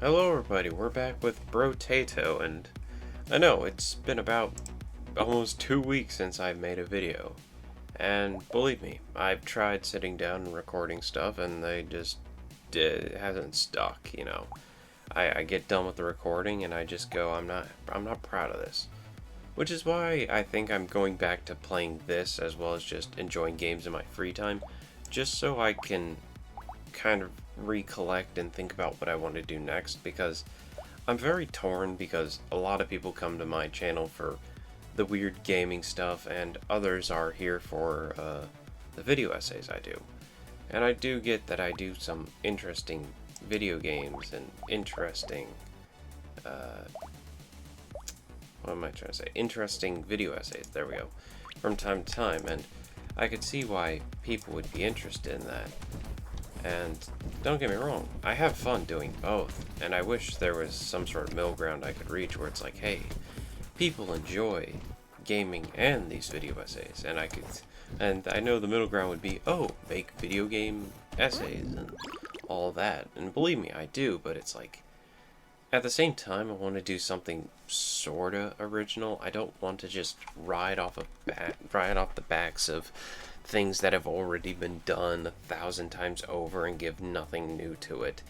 Hello everybody, we're back with Brotato, and I know it's been about almost 2 weeks since I've made a video. And believe me, I've tried sitting down and recording stuff and it hasn't stuck, you know. I get done with the recording and I just go, I'm not proud of this. Which is why I think I'm going back to playing this as well as just enjoying games in my free time, just so I can kind of recollect and think about what I want to do next, because I'm very torn because a lot of people come to my channel for the weird gaming stuff and others are here for the video essays I do. And I do get that I do some interesting video games and interesting what am I trying to say? Interesting video essays, there we go, from time to time, and I could see why people would be interested in that. And don't get me wrong, I have fun doing both, and I wish there was some sort of middle ground I could reach where it's like, hey, people enjoy gaming and these video essays, and I know the middle ground would be, oh, make video game essays and all that, and believe me, I do, but it's like, at the same time, I want to do something sorta original. I don't want to just ride off the backs of things that have already been done 1,000 times over and give nothing new to it.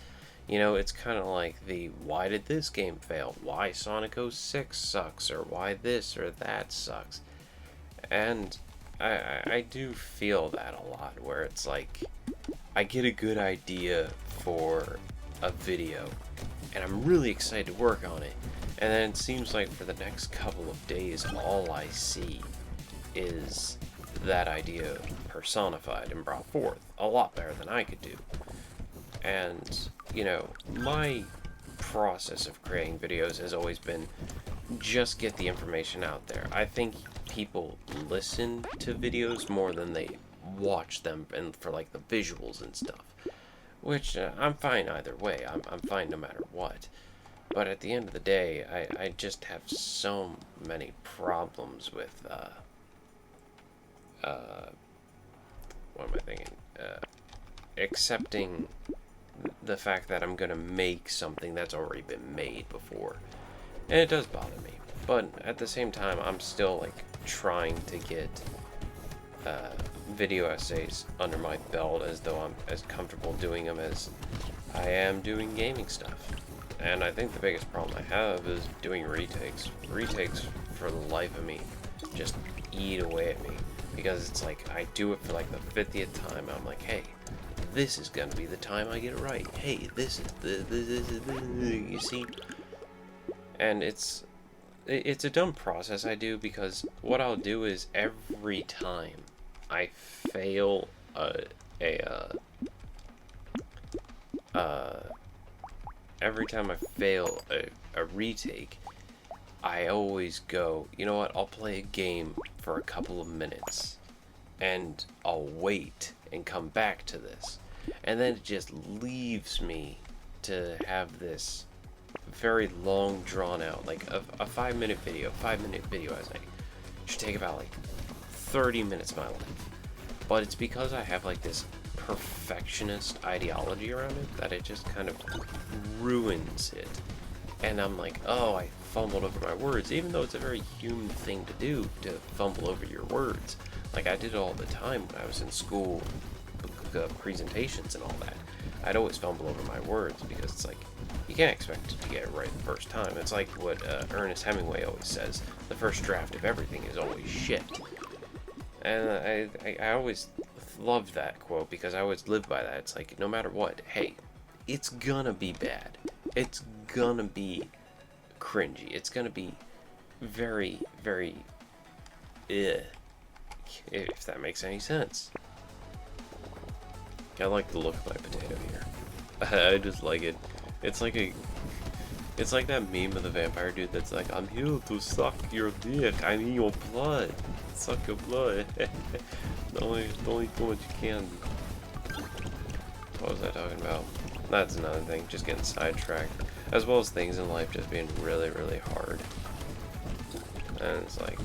You know, it's kind of like the why did this game fail? Why Sonic 06 sucks? Or why this or that sucks? And I do feel that a lot, where it's like I get a good idea for a video and I'm really excited to work on it, and then it seems like for the next couple of days all I see is that idea personified and brought forth a lot better than I could do. And, you know, my process of creating videos has always been just get the information out there. I think people listen to videos more than they watch them, and for like the visuals and stuff, which I'm fine either way. I'm fine no matter what. But at the end of the day, I just have so many problems with what am I thinking? Accepting the fact that I'm gonna make something that's already been made before. And it does bother me. But at the same time, I'm still like trying to get video essays under my belt as though I'm as comfortable doing them as I am doing gaming stuff. And I think the biggest problem I have is doing retakes. Retakes, for the life of me, just eat away at me. Because it's like, I do it for like the 50th time, I'm like, hey, this is gonna be the time I get it right. Hey, this is you see? And it's a dumb process I do, because what I'll do is every time I fail every time I fail a retake, I always go, you know what, I'll play a game for a couple of minutes, and I'll wait and come back to this. And then it just leaves me to have this very long, drawn out, like a 5-minute video, as I should take about like 30 minutes of my life. But it's because I have like this perfectionist ideology around it that it just kind of ruins it. And I'm like, oh, I fumbled over my words, even though it's a very human thing to do, to fumble over your words. Like, I did it all the time when I was in school, presentations and all that. I'd always fumble over my words, because it's like, you can't expect to get it right the first time. It's like what Ernest Hemingway always says, the first draft of everything is always shit. And I always loved that quote, because I always lived by that. It's like, no matter what, hey, it's gonna be bad. It's gonna be cringy. It's gonna be very, very if that makes any sense. I like the look of my potato here. I just like it. It's like that meme of the vampire dude that's like, I'm here to suck your dick. I mean your blood. Suck your blood. Don't eat too much candy. What was I talking about? That's another thing, just getting sidetracked. As well as things in life just being really, really hard. And it's like,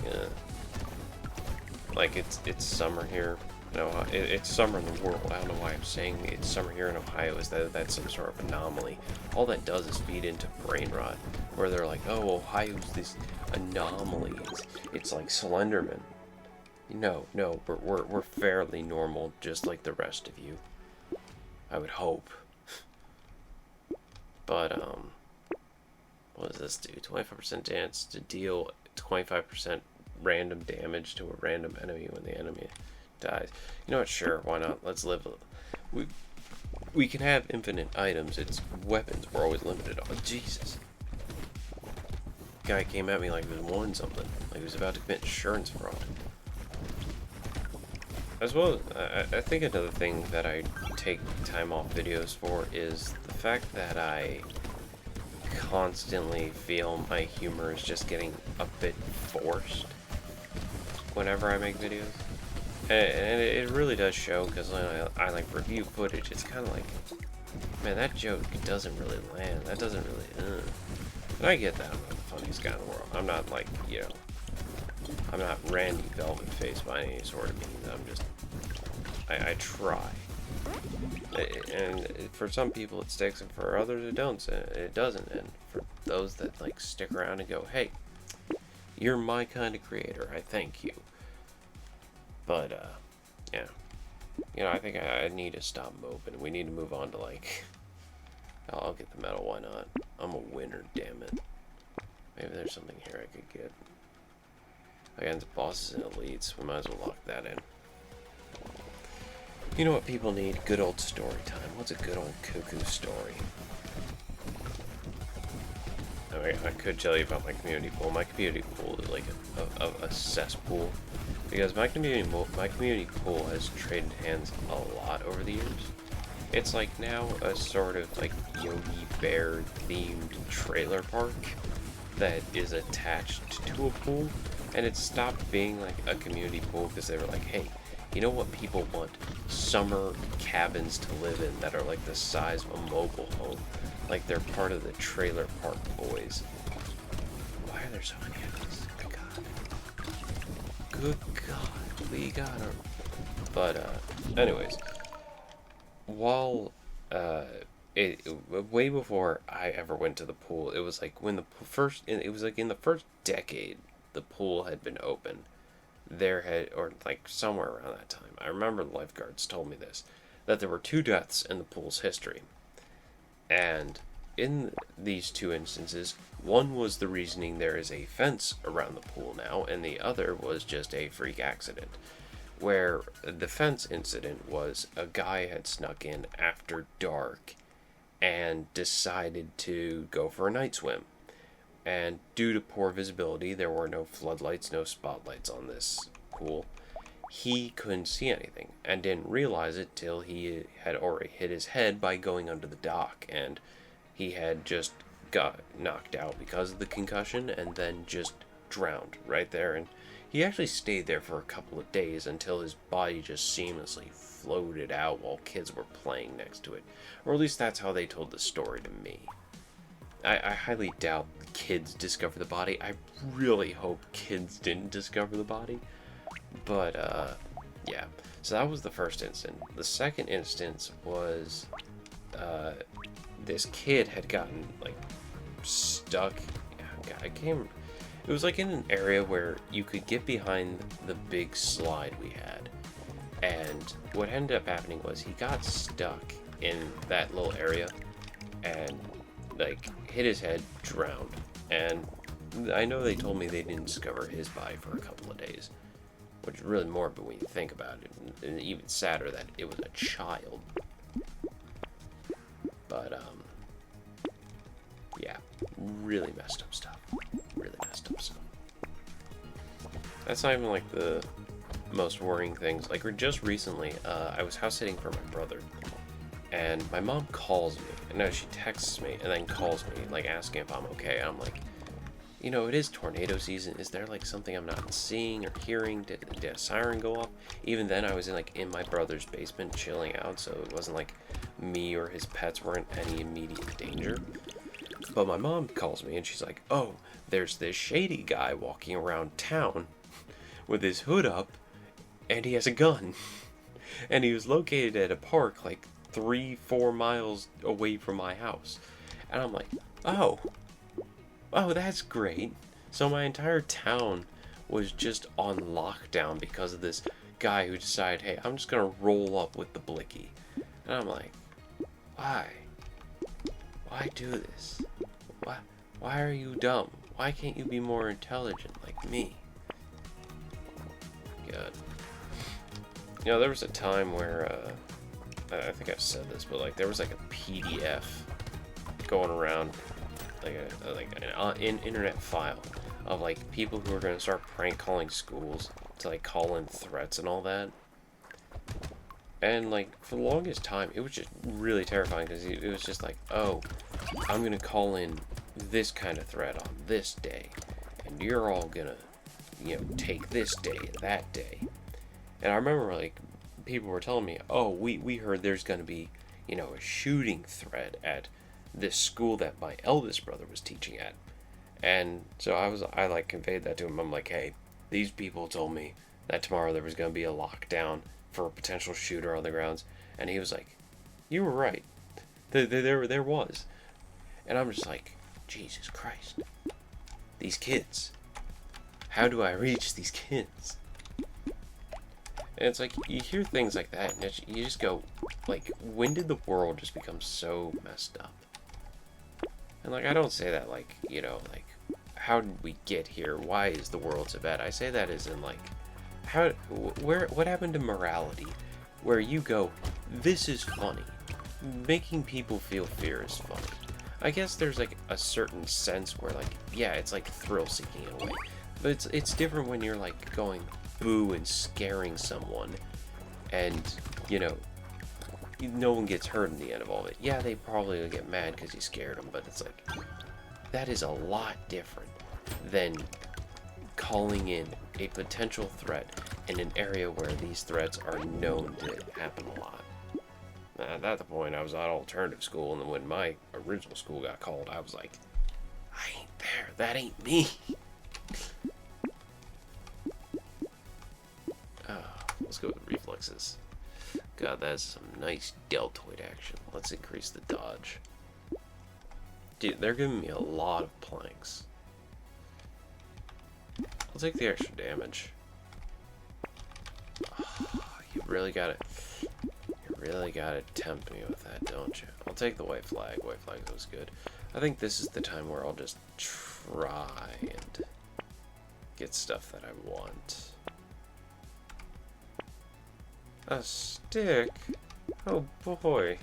like it's summer here, No, it's summer in the world. I don't know why I'm saying it's summer here in Ohio. Is that's some sort of anomaly? All that does is feed into brain rot, where they're like, "Oh, Ohio's this anomaly. It's like Slenderman." No, no, we're fairly normal, just like the rest of you. I would hope. But what does this do? 25% chance to deal 25% random damage to a random enemy when the enemy dies. You know what? Sure, why not? Let's live. We can have infinite items. It's weapons. We're always limited. Oh, Jesus. Guy came at me like he was wanting something. Like he was about to commit insurance fraud. As well, I think another thing that I take time off videos for is the fact that I constantly feel my humor is just getting a bit forced whenever I make videos. And it really does show, because when I like review footage, it's kind of like, man, that joke doesn't really land. That doesn't really, And I get that. I'm not the funniest guy in the world. I'm not like, you know, I'm not Randy Velvet Face by any sort of means. I'm just, I try. And for some people it sticks, and for others it don't. It doesn't. And for those that like stick around and go, hey, you're my kind of creator, I thank you. But yeah, you know, I think I need to stop moping. We need to move on to like, I'll get the medal. Why not? I'm a winner, damn it. Maybe there's something here I could get. Against bosses and elites, we might as well lock that in. You know what people need? Good old story time. What's a good old Cucco story? I mean, I could tell you about my community pool. My community pool is like a cesspool, because my community pool has traded hands a lot over the years. It's like now a sort of like Yogi Bear themed trailer park that is attached to a pool, and it stopped being like a community pool because they were like, hey, you know what people want? Summer cabins to live in that are like the size of a mobile home. Like they're part of the trailer park boys. Why are there so many of these? Good God. Good God. We got her. But, anyways. While, way before I ever went to the pool, it was like when it was like in the first decade the pool had been open. Or like somewhere around that time, I remember the lifeguards told me this, that there were 2 deaths in the pool's history. And in these 2 instances, one was the reasoning there is a fence around the pool now, and the other was just a freak accident. Where the fence incident was a guy had snuck in after dark and decided to go for a night swim. And due to poor visibility, there were no floodlights, no spotlights on this pool. He couldn't see anything and didn't realize it till he had already hit his head by going under the dock, and he had just got knocked out because of the concussion and then just drowned right there. And he actually stayed there for a couple of days until his body just seamlessly floated out while kids were playing next to it. Or at least that's how they told the story to me. I highly doubt kids discover the body. I really hope kids didn't discover the body. But, yeah. So that was the first instance. The second instance was, this kid had gotten, like, stuck. It was, like, in an area where you could get behind the big slide we had. And what ended up happening was he got stuck in that little area and, like, hit his head, drowned. And I know they told me they didn't discover his body for a couple of days, which is really morbid when you think about it, and even sadder that it was a child. But, yeah, really messed up stuff. Really messed up stuff. That's not even, like, the most worrying things. Like, just recently, I was house sitting for my brother, and my mom calls me, and no, she texts me, and then calls me, like, asking if I'm okay. I'm like, you know, it is tornado season. Is there, like, something I'm not seeing or hearing? Did a siren go off? Even then, I was in my brother's basement chilling out, so it wasn't like me or his pets were in any immediate danger. But my mom calls me, and she's like, oh, there's this shady guy walking around town with his hood up, and he has a gun. And he was located at a park like 3-4 miles away from my house. And I'm like, oh, that's great. So my entire town was just on lockdown because of this guy who decided, hey, I'm just gonna roll up with the blicky. And I'm like, why? Why do this? Why are you dumb? Why can't you be more intelligent like me? God. You know, there was a time where, I think I've said this, but like there was like a PDF going around, like an internet file of like people who were going to start prank calling schools to like call in threats and all that. And like for the longest time, it was just really terrifying because it was just like, oh, I'm going to call in this kind of threat on this day, and you're all gonna, take this day and that day. And I remember like people were telling me, oh, we heard there's gonna be, a shooting threat at this school that my eldest brother was teaching at. And so I like conveyed that to him. I'm like, hey, these people told me that tomorrow there was gonna be a lockdown for a potential shooter on the grounds. And he was like, you were right. There was. And I'm just like, Jesus Christ. These kids. How do I reach these kids? And it's like, you hear things like that, and you just go, like, when did the world just become so messed up? And, like, I don't say that, like, like, how did we get here? Why is the world so bad? I say that as in, like, what happened to morality? Where you go, this is funny. Making people feel fear is funny. I guess there's, like, a certain sense where, like, yeah, it's, like, thrill-seeking in a way. But it's different when you're, like, going boo and scaring someone, and, no one gets hurt in the end of all of it. Yeah, they probably will get mad because you scared them, but it's like, that is a lot different than calling in a potential threat in an area where these threats are known to happen a lot. At that point, I was at alternative school, and then when my original school got called, I was like, I ain't there. That ain't me. Let's go with reflexes. God, that's some nice deltoid action. Let's increase the dodge. Dude, they're giving me a lot of planks. I'll take the extra damage. Oh, you really gotta tempt me with that, don't you? I'll take the white flag. White flag looks good. I think this is the time where I'll just try and get stuff that I want. A stick? Oh boy.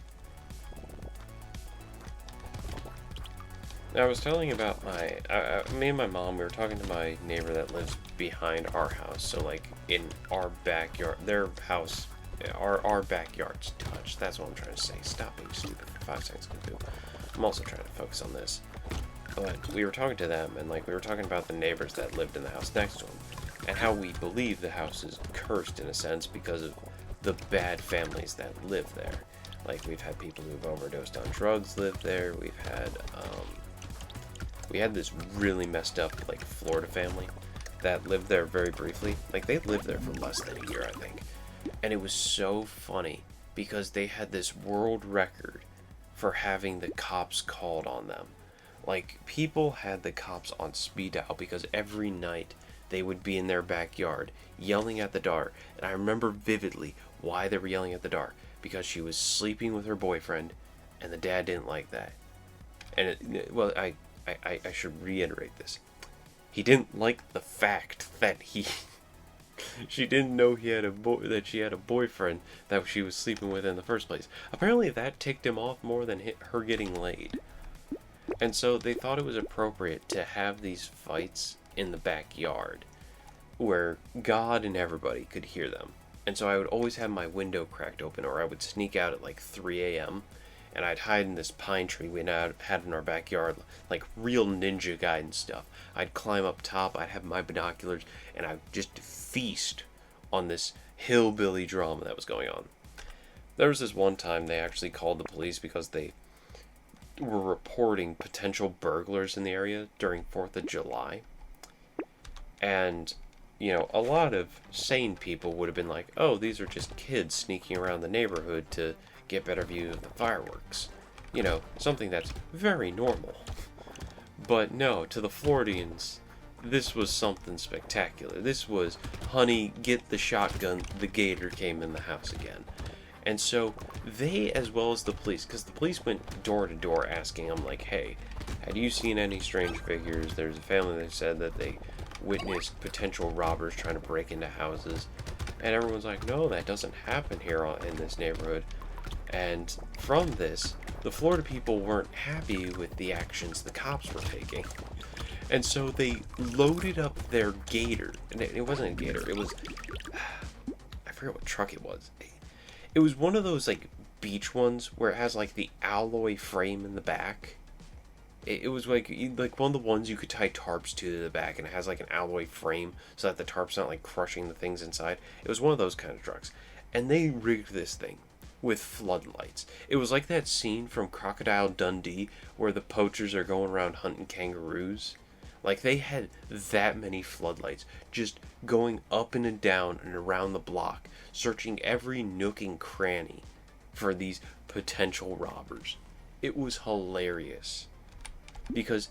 I was telling you about me and my mom, we were talking to my neighbor that lives behind our house. So like in our backyard, their house, our backyards touch. That's what I'm trying to say. Stop being stupid for 5 seconds, Cucco. I'm also trying to focus on this. But we were talking to them, and like we were talking about the neighbors that lived in the house next to them, and how we believe the house is cursed in a sense because of the bad families that live there. Like we've had people who've overdosed on drugs live there. We had this really messed up like Florida family that lived there very briefly. Like they lived there for less than a year, I think. And it was so funny because they had this world record for having the cops called on them. Like people had the cops on speed dial because every night they would be in their backyard yelling at the daughter. And I remember vividly why they were yelling at the daughter. Because she was sleeping with her boyfriend and the dad didn't like that. And I should reiterate this. He didn't like the fact that she didn't know that she had a boyfriend that she was sleeping with in the first place. Apparently that ticked him off more than her getting laid. And so they thought it was appropriate to have these fights in the backyard where God and everybody could hear them. And so I would always have my window cracked open, or I would sneak out at like 3 a.m. and I'd hide in this pine tree we had in our backyard, like real ninja guide stuff. I'd climb up top, I'd have my binoculars, and I'd just feast on this hillbilly drama that was going on. There was this one time they actually called the police because they were reporting potential burglars in the area during 4th of July. And you know, a lot of sane people would have been like, oh, these are just kids sneaking around the neighborhood to get better views of the fireworks. You know, something that's very normal. But no, to the Floridians, this was something spectacular. This was, honey, get the shotgun, the gator came in the house again. And so they, as well as the police, because the police went door to door asking them, like, hey, had you seen any strange figures? There's a family that said that they witnessed potential robbers trying to break into houses. And everyone's like, no, that doesn't happen here in this neighborhood. And from this, the Florida people weren't happy with the actions the cops were taking. And so they loaded up their gator. And it wasn't a gator, it was, I forget what truck it was. It was one of those, like, beach ones where it has, like, the alloy frame in the back. It was like one of the ones you could tie tarps to the back, and it has like an alloy frame so that the tarp's not like crushing the things inside. It was one of those kind of trucks. And they rigged this thing with floodlights. It was like that scene from Crocodile Dundee where the poachers are going around hunting kangaroos. Like, they had that many floodlights just going up and down and around the block, searching every nook and cranny for these potential robbers. It was hilarious. Because,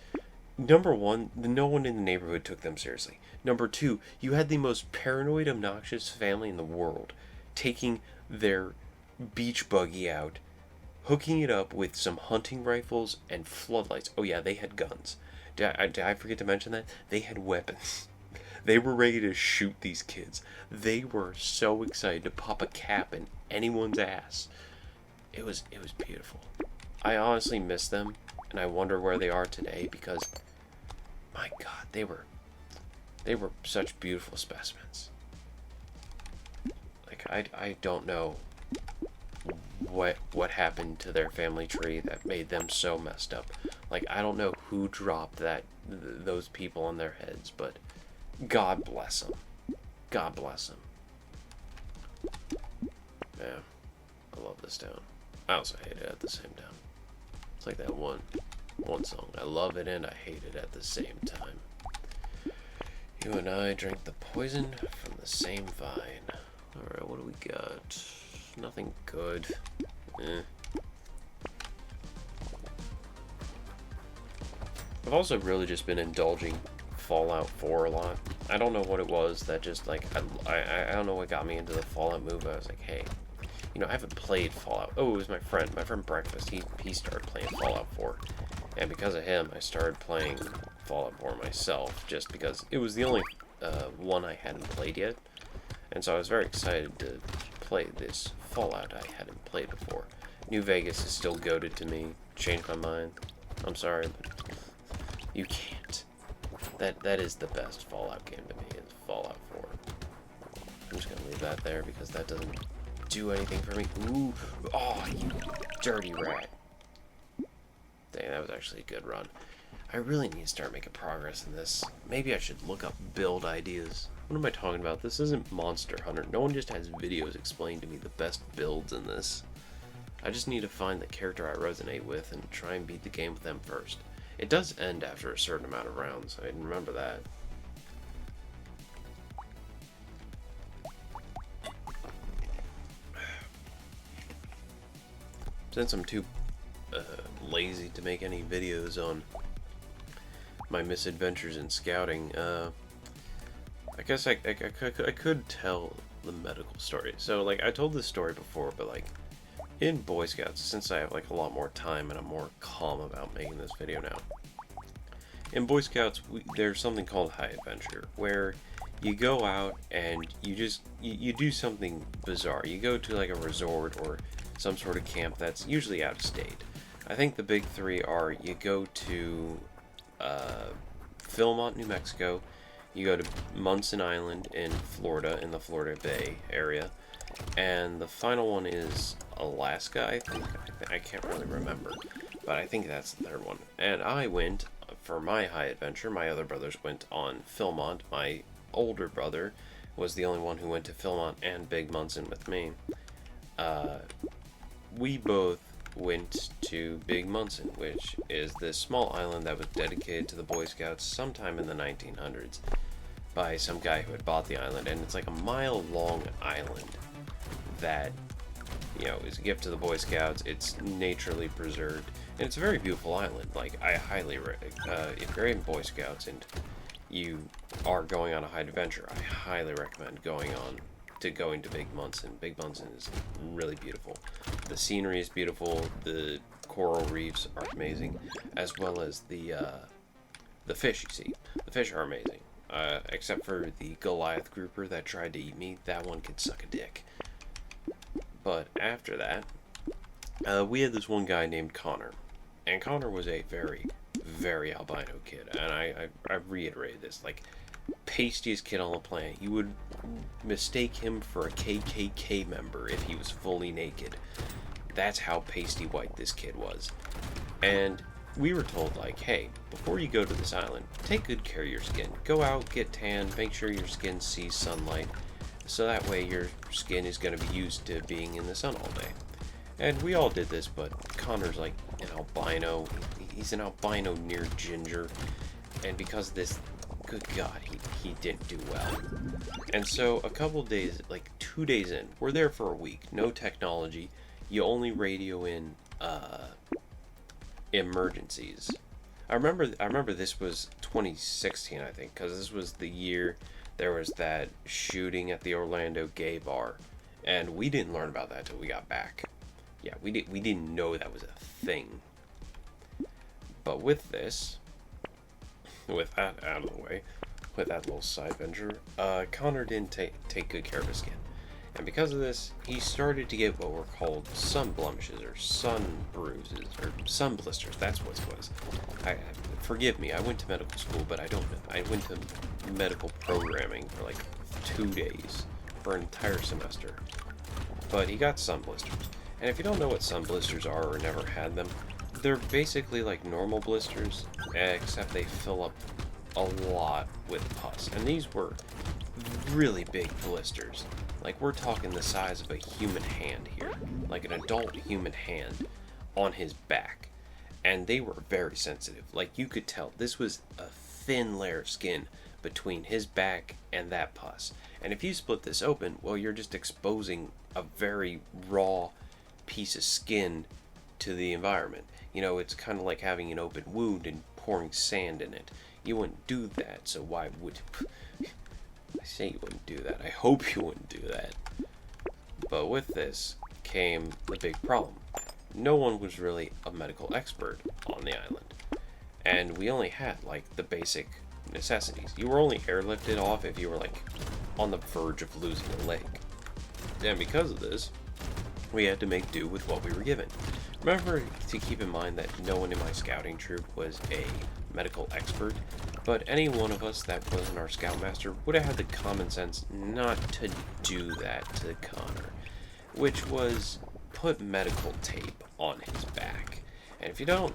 number one, no one in the neighborhood took them seriously. Number two, you had the most paranoid, obnoxious family in the world taking their beach buggy out, hooking it up with some hunting rifles and floodlights. Oh yeah, they had guns. Did I forget to mention that? They had weapons. They were ready to shoot these kids. They were so excited to pop a cap in anyone's ass. It was beautiful. I honestly miss them. And I wonder where they are today because, my God, they were such beautiful specimens. Like, I don't know what happened to their family tree that made them so messed up. Like, I don't know who dropped those people on their heads, but God bless them. God bless them. Man, I love this town. I also hate it at the same time. It's like that one song. I love it and I hate it at the same time. You and I drank the poison from the same vine. Alright, what do we got? Nothing good. I've also really just been indulging Fallout 4 a lot. I don't know what it was that just, like, I don't know what got me into the Fallout move. I was like, hey, you know, I haven't played Fallout. Oh, it was my friend Breakfast. He started playing Fallout 4. And because of him, I started playing Fallout 4 myself, just because it was the only one I hadn't played yet. And so I was very excited to play this Fallout I hadn't played before. New Vegas is still goated to me. Changed my mind. I'm sorry, but you can't. That is the best Fallout game to me, is Fallout 4. I'm just gonna leave that there because that doesn't do anything for me. Ooh, oh, you dirty rat. Dang, that was actually a good run. I really need to start making progress in this. Maybe I should look up build ideas. What am I talking about? This isn't Monster Hunter. No one just has videos explaining to me the best builds in this. I just need to find the character I resonate with and try and beat the game with them first. It does end after a certain amount of rounds. I didn't remember that. Since I'm too lazy to make any videos on my misadventures in scouting, I guess I could tell the medical story. So, like, I told this story before, but, like, in Boy Scouts, since I have, like, a lot more time and I'm more calm about making this video now, in Boy Scouts, there's something called High Adventure, where you go out and you do something bizarre. You go to, like, a resort or some sort of camp that's usually out of state. I think the big three are you go to Philmont, New Mexico, you go to Munson Island in Florida, in the Florida Bay area, and the final one is Alaska, I think. I can't really remember, but I think that's the third one. And I went for my high adventure. My other brothers went on Philmont. My older brother was the only one who went to Philmont and Big Munson with me. We both went to Big Munson, which is this small island that was dedicated to the Boy Scouts sometime in the 1900s. by some guy who had bought the island, and it's like a mile-long island that, you know, is a gift to the Boy Scouts. It's naturally preserved, and it's a very beautiful island. Like, I highly, if you're in Boy Scouts and you are going on a high adventure, I highly recommend going to Big Munson. Big Munson is really beautiful. The scenery is beautiful. The coral reefs are amazing, as well as the fish you see. The fish are amazing. Except for the Goliath grouper that tried to eat me. That one could suck a dick. But after that, we had this one guy named Connor. And Connor was a very, very albino kid. And I reiterated this. Like, pastiest kid on the planet. You would mistake him for a KKK member if he was fully naked. That's how pasty white this kid was. And we were told, like, hey, before you go to this island, take good care of your skin. Go out, get tanned, make sure your skin sees sunlight, so that way your skin is going to be used to being in the sun all day. And we all did this, but Connor's like an albino. He's an albino near ginger. And because of this, good God, he didn't do well. And so a couple days, like 2 days in, we're there for a week. No technology. You only radio in emergencies. I remember this was 2016, I think, because this was the year there was that shooting at the Orlando gay bar, and we didn't learn about that till we got back. Yeah, we didn't know that was a thing. But with this, with that out of the way, with that little side venture, Connor didn't take good care of his skin. And because of this, he started to get what were called sun blemishes, or sun bruises, or sun blisters. That's what it was. Forgive me, I went to medical school, but I don't know. I went to medical programming for like 2 days, for an entire semester. But he got sun blisters. And if you don't know what sun blisters are or never had them, they're basically like normal blisters, except they fill up a lot with pus. And these were really big blisters. Like, we're talking the size of a human hand here. Like an adult human hand on his back. And they were very sensitive. Like, you could tell this was a thin layer of skin between his back and that pus. And if you split this open, well, you're just exposing a very raw piece of skin to the environment. You know, it's kind of like having an open wound and pouring sand in it. You wouldn't do that, so why would... I say you wouldn't do that. I hope you wouldn't do that. But with this came the big problem. No one was really a medical expert on the island. And we only had, like, the basic necessities. You were only airlifted off if you were, like, on the verge of losing a leg. And because of this, we had to make do with what we were given. Remember to keep in mind that no one in my scouting troop was a medical expert, but any one of us that wasn't our scoutmaster would have had the common sense not to do that to Connor, which was put medical tape on his back. And if you don't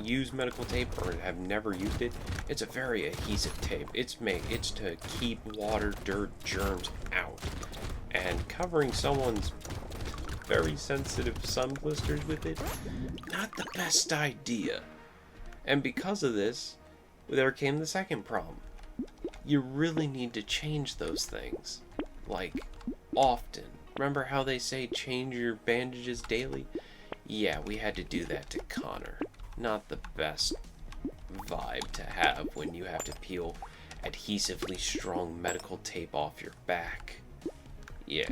use medical tape or have never used it, it's a very adhesive tape. It's to keep water, dirt, germs out. And covering someone's very sensitive sun blisters with it, not the best idea. And because of this, there came the second problem. You really need to change those things. Like, often. Remember how they say change your bandages daily? Yeah, we had to do that to Connor. Not the best vibe to have when you have to peel adhesively strong medical tape off your back. Yeah.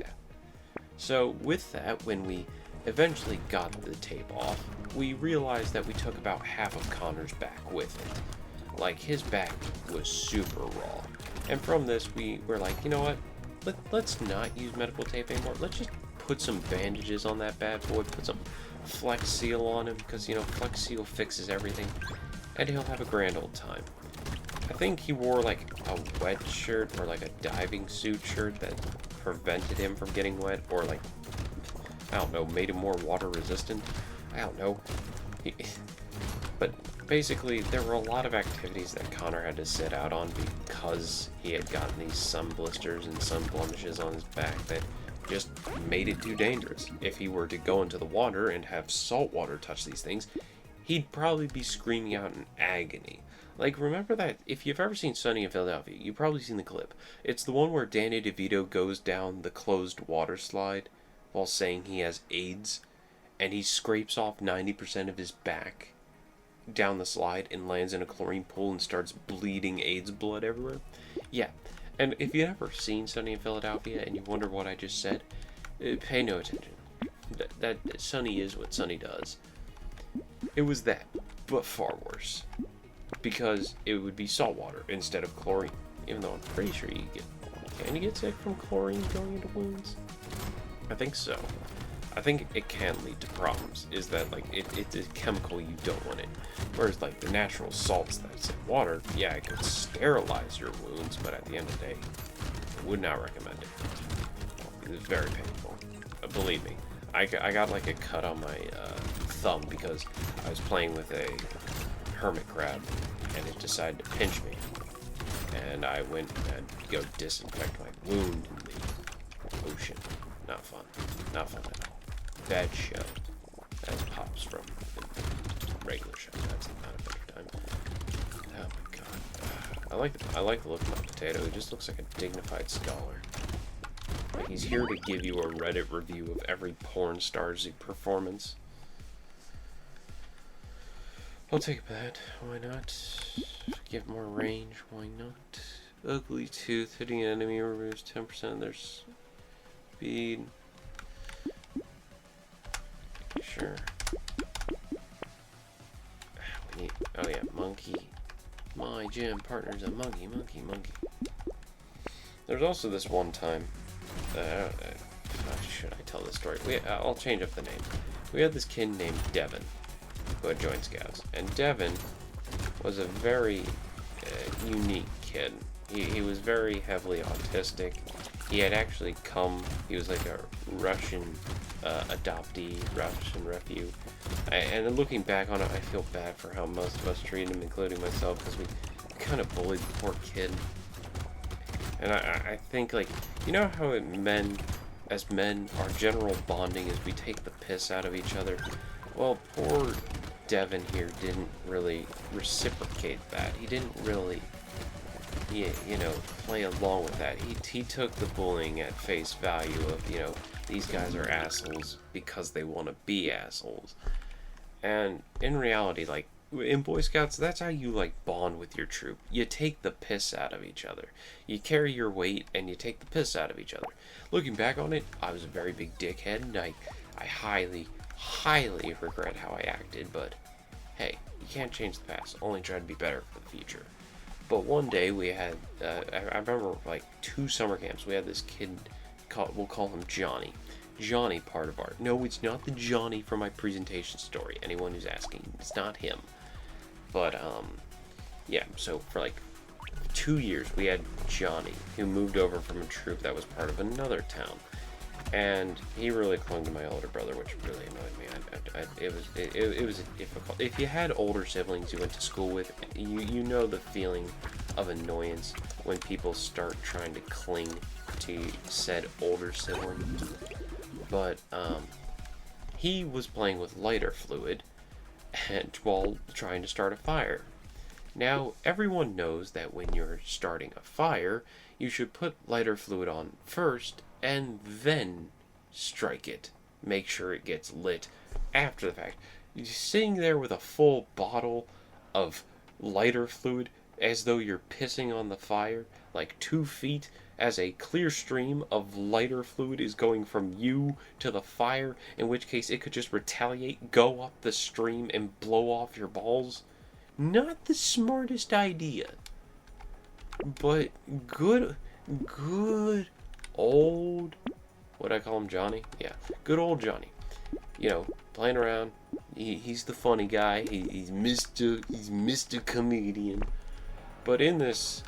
So with that, when we eventually got the tape off, we realized that we took about half of Connor's back with it. Like, his back was super raw. And from this, we were like, you know what? Let's not use medical tape anymore. Let's just put some bandages on that bad boy, put some Flex Seal on him, because, you know, Flex Seal fixes everything, and he'll have a grand old time. I think he wore, like, a wet shirt or, like, a diving suit shirt that prevented him from getting wet, or, like, I don't know, made him more water resistant. I don't know. But basically, there were a lot of activities that Connor had to sit out on because he had gotten these sun blisters and sun blemishes on his back that just made it too dangerous. If he were to go into the water and have salt water touch these things, he'd probably be screaming out in agony. Like, remember that, if you've ever seen Sunny in Philadelphia, you've probably seen the clip. It's the one where Danny DeVito goes down the closed water slide while saying he has AIDS, and he scrapes off 90% of his back down the slide and lands in a chlorine pool and starts bleeding AIDS blood everywhere. Yeah, and if you've ever seen Sunny in Philadelphia and you wonder what I just said, pay no attention. That Sunny is what Sunny does. It was that, but far worse. Because it would be salt water instead of chlorine. Even though I'm pretty sure can you get sick from chlorine going into wounds? I think so. I think it can lead to problems. Is that, like, it's a chemical you don't want in. Whereas, like, the natural salts that's in water, yeah, it could sterilize your wounds, but at the end of the day, I would not recommend it. It's very painful. Believe me. I got, like, a cut on my thumb because I was playing with a hermit crab, and it decided to pinch me. And I went and go disinfect my wound in the ocean. Not fun. Not fun at all. Bad show. That's Pops from the regular show. That's not a better time. Oh my god. I like the look of my potato. He just looks like a dignified scholar. Like he's here to give you a Reddit review of every porn star's performance. I'll take that. Why not? Give more range. Why not? Ugly tooth. Hitting an enemy removes 10% of their speed. Sure. We need. Oh yeah, monkey. My gym partner's a monkey. There's also this one time. Should I tell this story? I'll change up the name. We had this kid named Devin who had joined Scouts, and Devin was a very unique kid. He was very heavily autistic. He had actually he was like a Russian adoptee, Russian refugee. And looking back on it, I feel bad for how most of us treated him, including myself, because we kind of bullied the poor kid. And I think, like, you know how as men, our general bonding is we take the piss out of each other? Well, poor Devin here didn't really reciprocate that. He didn't really, play along with that. He took the bullying at face value of, these guys are assholes because they want to be assholes. And in reality, like, in Boy Scouts, that's how you, like, bond with your troop. You take the piss out of each other. You carry your weight, and you take the piss out of each other. Looking back on it, I was a very big dickhead, and I highly, highly regret how I acted, but hey, you can't change the past. Only try to be better for the future. But one day we had, I remember, like, 2 summer camps. We had this kid, we'll call him Johnny. Johnny, part of art. No, it's not the Johnny from my presentation story. Anyone who's asking, it's not him. But, yeah, so for like 2 years we had Johnny, who moved over from a troop that was part of another town. And he really clung to my older brother, which really annoyed me. It was difficult. If you had older siblings you went to school with, you know the feeling of annoyance when people start trying to cling to said older sibling. But he was playing with lighter fluid and while trying to start a fire. Now, everyone knows that when you're starting a fire, you should put lighter fluid on first and then strike it. Make sure it gets lit after the fact. You're sitting there with a full bottle of lighter fluid as though you're pissing on the fire, like 2 feet, as a clear stream of lighter fluid is going from you to the fire, in which case it could just retaliate, go up the stream, and blow off your balls. Not the smartest idea. But good old, what'd I call him, Johnny? Yeah, good old Johnny. Playing around. He's the funny guy. He's Mr. Comedian. But in this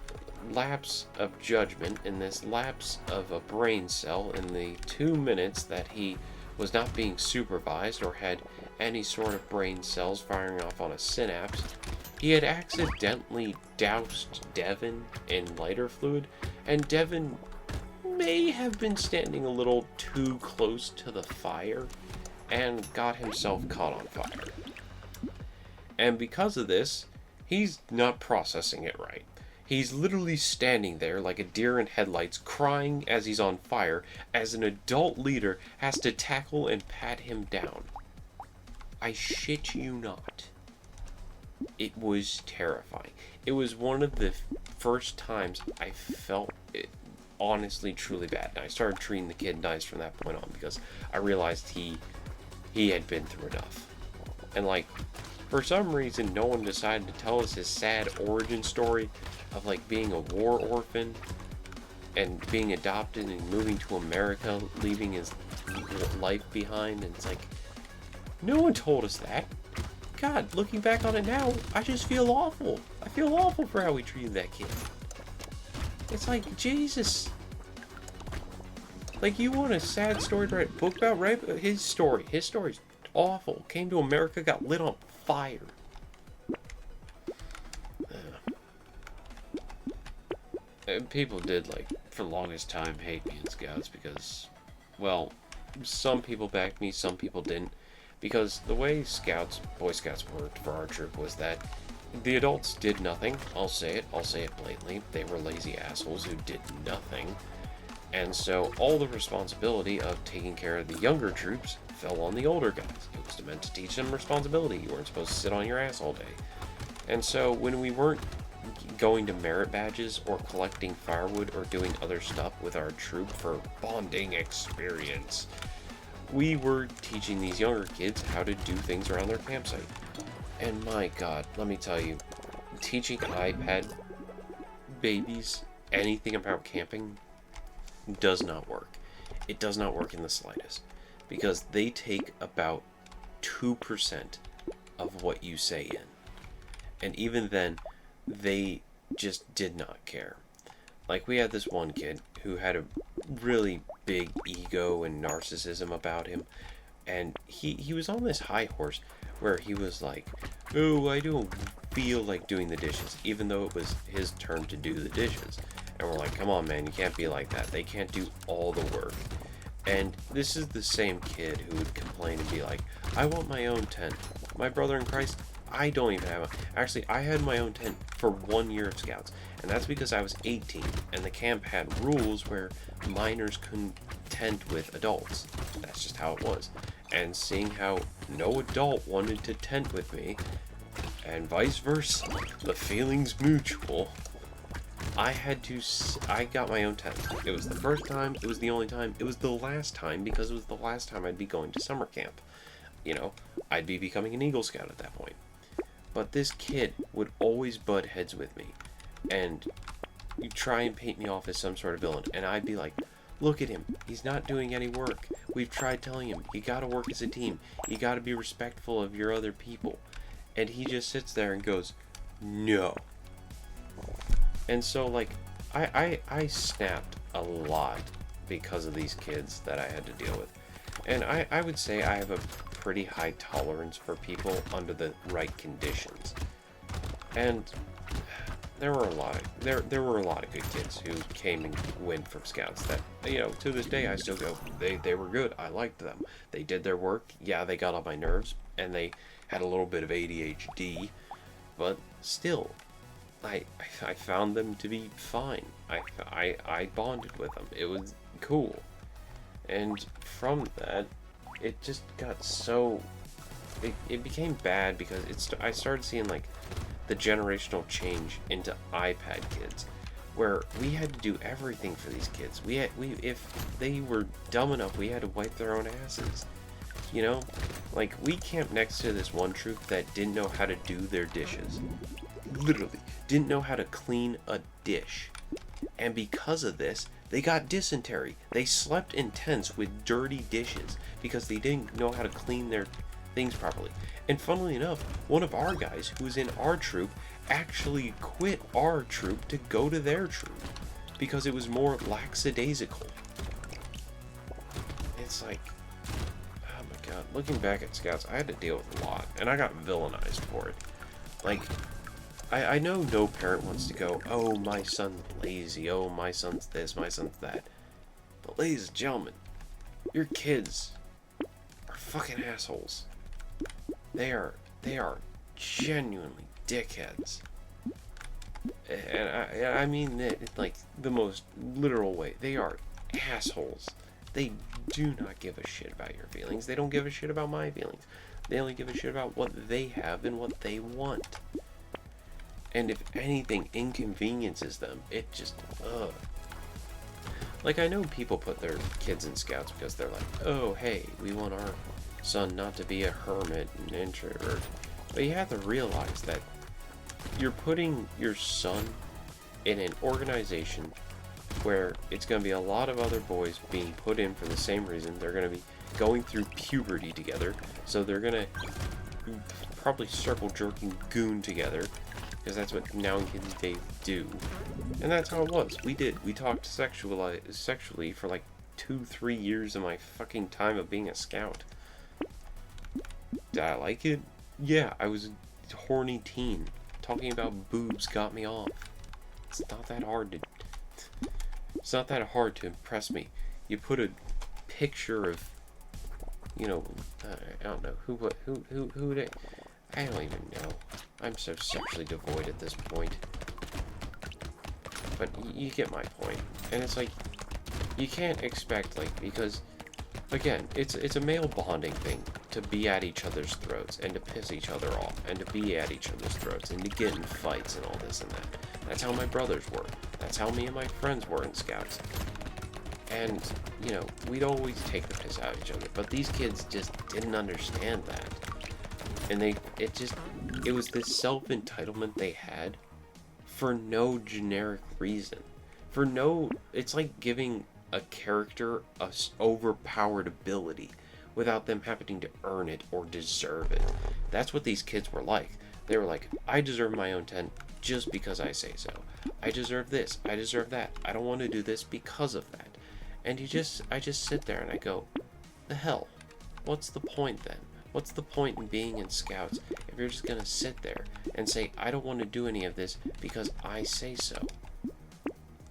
lapse of judgment, in this lapse of a brain cell, in the 2 minutes that he was not being supervised or had any sort of brain cells firing off on a synapse, he had accidentally doused Devin in lighter fluid, and Devin may have been standing a little too close to the fire and got himself caught on fire. And because of this, he's not processing it right. He's literally standing there like a deer in headlights, crying as he's on fire, as an adult leader has to tackle and pat him down. I shit you not. It was terrifying. It was one of the first times I felt it honestly truly bad. And I started treating the kid nice from that point on because I realized he had been through enough. And like, for some reason, no one decided to tell us his sad origin story of like being a war orphan and being adopted and moving to America, leaving his life behind. And it's like, no one told us that. God, looking back on it now, I just feel awful. I feel awful for how we treated that kid. It's like, Jesus. Like, you want a sad story to write a book about, right? His story's awful. Came to America, got lit on fire. And people did, like, for the longest time hate me in Scouts because, well, some people backed me, some people didn't. Because the way Boy Scouts worked for our troop was that the adults did nothing. I'll say it blatantly. They were lazy assholes who did nothing. And so all the responsibility of taking care of the younger troops fell on the older guys. It was meant to teach them responsibility. You weren't supposed to sit on your ass all day. And so when we weren't going to merit badges or collecting firewood or doing other stuff with our troop for bonding experience, we were teaching these younger kids how to do things around their campsite. And my God, let me tell you, teaching iPad babies anything about camping does not work. It does not work in the slightest. Because they take about 2% of what you say in. And even then, they just did not care. Like, we had this one kid who had a really big ego and narcissism about him, and he was on this high horse where he was like, oh, I don't feel like doing the dishes, even though it was his turn to do the dishes. And we're like, come on, man, you can't be like that. They can't do all the work. And this is the same kid who would complain and be like, I want my own tent. My brother in Christ, I don't even have a... Actually, I had my own tent for 1 year of Scouts. And that's because I was 18, and the camp had rules where minors couldn't tent with adults. That's just how it was. And seeing how no adult wanted to tent with me, and vice versa, the feeling's mutual, I got my own tent. It was the first time, it was the only time, it was the last time, because it was the last time I'd be going to summer camp. You know, I'd be becoming an Eagle Scout at that point. But this kid would always butt heads with me, and you try and paint me off as some sort of villain, and I'd be like, look at him, he's not doing any work. We've tried telling him, you gotta work as a team, you gotta be respectful of your other people. And he just sits there and goes, no. And so, like, I snapped a lot because of these kids that I had to deal with. And I would say I have a pretty high tolerance for people under the right conditions. And there were a lot of good kids who came and went from Scouts that, you know, to this day I still go, they were good. I liked them. They did their work. Yeah, they got on my nerves, and they had a little bit of ADHD, but still, I found them to be fine. I bonded with them. It was cool. And from that, it just got so... It became bad because I started seeing, like, the generational change into iPad kids, where we had to do everything for these kids. If they were dumb enough, we had to wipe their own asses. You know? Like, we camped next to this one troop that didn't know how to do their dishes. Literally. Didn't know how to clean a dish. And because of this, they got dysentery. They slept in tents with dirty dishes because they didn't know how to clean their things properly. And funnily enough, one of our guys who was in our troop actually quit our troop to go to their troop because it was more lackadaisical. It's like, oh my god, looking back at Scouts, I had to deal with a lot, and I got villainized for it. Like, I know no parent wants to go, oh, my son's lazy, oh, my son's this, my son's that. But ladies and gentlemen, your kids are fucking assholes. They are genuinely dickheads. And I mean that in, like, the most literal way. They are assholes. They do not give a shit about your feelings. They don't give a shit about my feelings. They only give a shit about what they have and what they want. And if anything inconveniences them, it just, ugh. Like, I know people put their kids in scouts because they're like, oh, hey, we want our son not to be a hermit and introvert. But you have to realize that you're putting your son in an organization where it's going to be a lot of other boys being put in for the same reason. They're going to be going through puberty together, so they're going to probably circle jerking goon together, because that's what now kids they do. And that's how it was. We talked sexually for like 2-3 years of my fucking time of being a scout. Did I like it? Yeah, I was a horny teen. Talking about boobs got me off. It's not that hard to impress me. You put a picture of, you know, I don't know who they, I don't even know. I'm so sexually devoid at this point. But you get my point. And it's like, you can't expect, like, because again, it's a male bonding thing to be at each other's throats and to piss each other off and to be at each other's throats and to get in fights and all this and that. That's how my brothers were. That's how me and my friends were in scouts. And, you know, we'd always take the piss out of each other. But these kids just didn't understand that. And it was this self-entitlement they had for no generic reason. It's like giving a character a overpowered ability without them having to earn it or deserve it. That's what these kids were like. They were like, I deserve my own tent just because I say so. I deserve this. I deserve that. I don't want to do this because of that. And I just sit there and I go, the hell? What's the point then? What's the point in being in scouts if you're just going to sit there and say, I don't want to do any of this because I say so?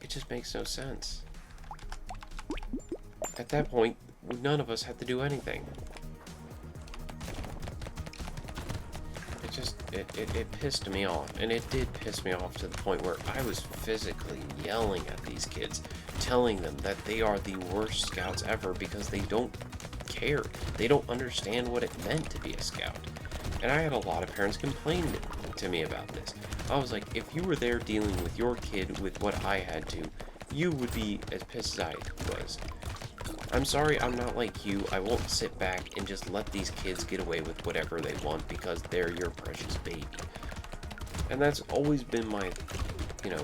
It just makes no sense. At that point, none of us had to do anything. It pissed me off, and it did piss me off to the point where I was physically yelling at these kids, telling them that they are the worst scouts ever because they don't care. They don't understand what it meant to be a scout. And I had a lot of parents complain to me about this. I was like, if you were there dealing with your kid with what I had to, you would be as pissed as I was. I'm sorry, I'm not like you. I won't sit back and just let these kids get away with whatever they want because they're your precious baby. And that's always been my, you know,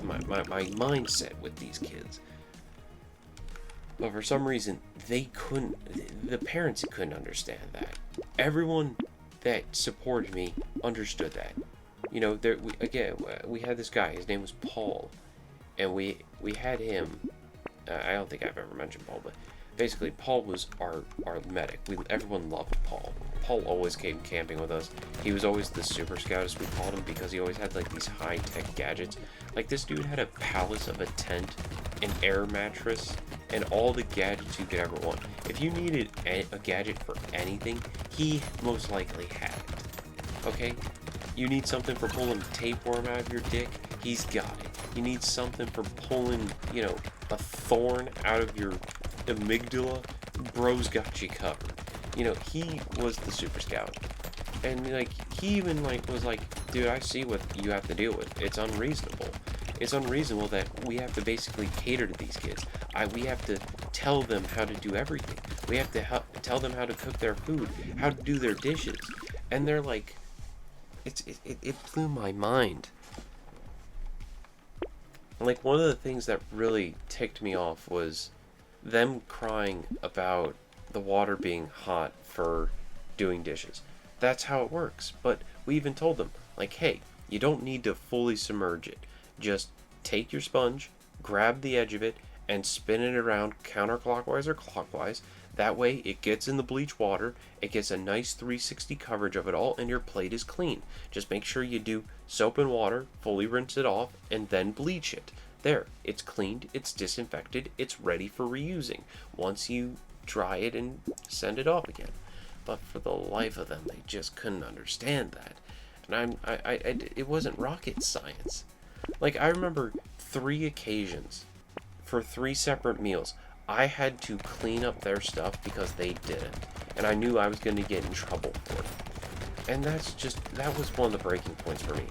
my mindset with these kids. But for some reason, the parents couldn't understand that. Everyone that supported me understood that. You know, we had this guy, his name was Paul, and we had him. I don't think I've ever mentioned Paul, but basically Paul was our medic. Everyone loved Paul. Paul always came camping with us. He was always the super scout, as we called him, because he always had like these high-tech gadgets. Like, this dude had a palace of a tent, an air mattress, and all the gadgets you could ever want. If you needed a gadget for anything, he most likely had it. Okay? You need something for pulling tapeworm out of your dick? He's got it. You need something for pulling, you know, a thorn out of your amygdala? Bro's got you covered. You know, he was the super scout. And, like, he even, like, was like, dude, I see what you have to deal with. It's unreasonable. It's unreasonable that we have to basically cater to these kids. We have to tell them how to do everything. We have to tell them how to cook their food, how to do their dishes. And they're like, it blew my mind. Like, one of the things that really ticked me off was them crying about the water being hot for doing dishes. That's how it works. But we even told them, like, hey, you don't need to fully submerge it. Just take your sponge, grab the edge of it, and spin it around counterclockwise or clockwise. That way it gets in the bleach water, it gets a nice 360 coverage of it all, and your plate is clean. Just make sure you do soap and water, fully rinse it off, and then bleach it. There, it's cleaned, it's disinfected, it's ready for reusing once you dry it and send it off again. but for the life of them, they just couldn't understand that. And it wasn't rocket science. Like, I remember 3 occasions for 3 separate meals, I had to clean up their stuff because they didn't. And I knew I was going to get in trouble for it. And that was one of the breaking points for me,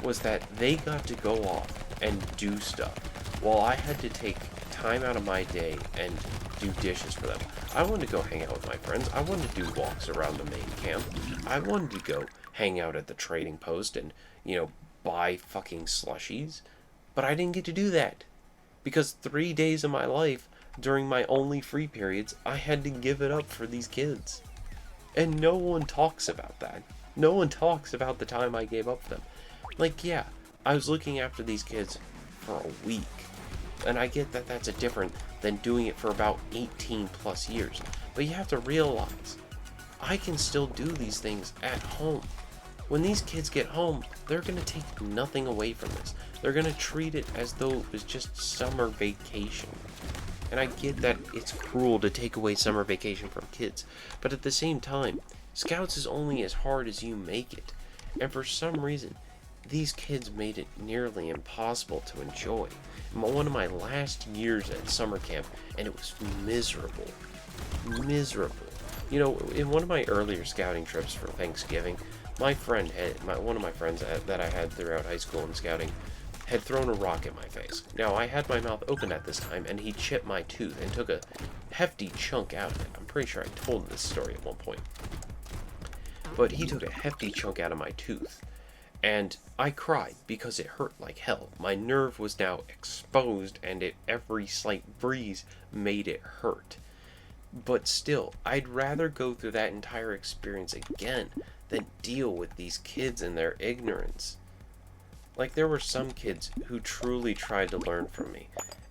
was that they got to go off and do stuff while I had to take time out of my day and do dishes for them. I wanted to go hang out with my friends. I wanted to do walks around the main camp. I wanted to go hang out at the trading post and, buy fucking slushies. But I didn't get to do that. Because 3 days of my life, during my only free periods, I had to give it up for these kids. And no one talks about that. No one talks about the time I gave up for them. Like, yeah, I was looking after these kids for a week. And I get that that's different than doing it for about 18 plus years. But you have to realize, I can still do these things at home. When these kids get home, they're going to take nothing away from this. They're going to treat it as though it was just summer vacation. And I get that it's cruel to take away summer vacation from kids. But at the same time, Scouts is only as hard as you make it. And for some reason, these kids made it nearly impossible to enjoy. One of my last years at summer camp, and it was miserable. Miserable. In one of my earlier scouting trips for Thanksgiving, one of my friends that I had throughout high school and scouting had thrown a rock at my face. Now, I had my mouth open at this time, and he chipped my tooth and took a hefty chunk out of it. I'm pretty sure I told this story at one point. But he took a hefty chunk out of my tooth. And I cried because it hurt like hell. My nerve was now exposed, and every slight breeze made it hurt. But still, I'd rather go through that entire experience again than deal with these kids and their ignorance. Like, there were some kids who truly tried to learn from me,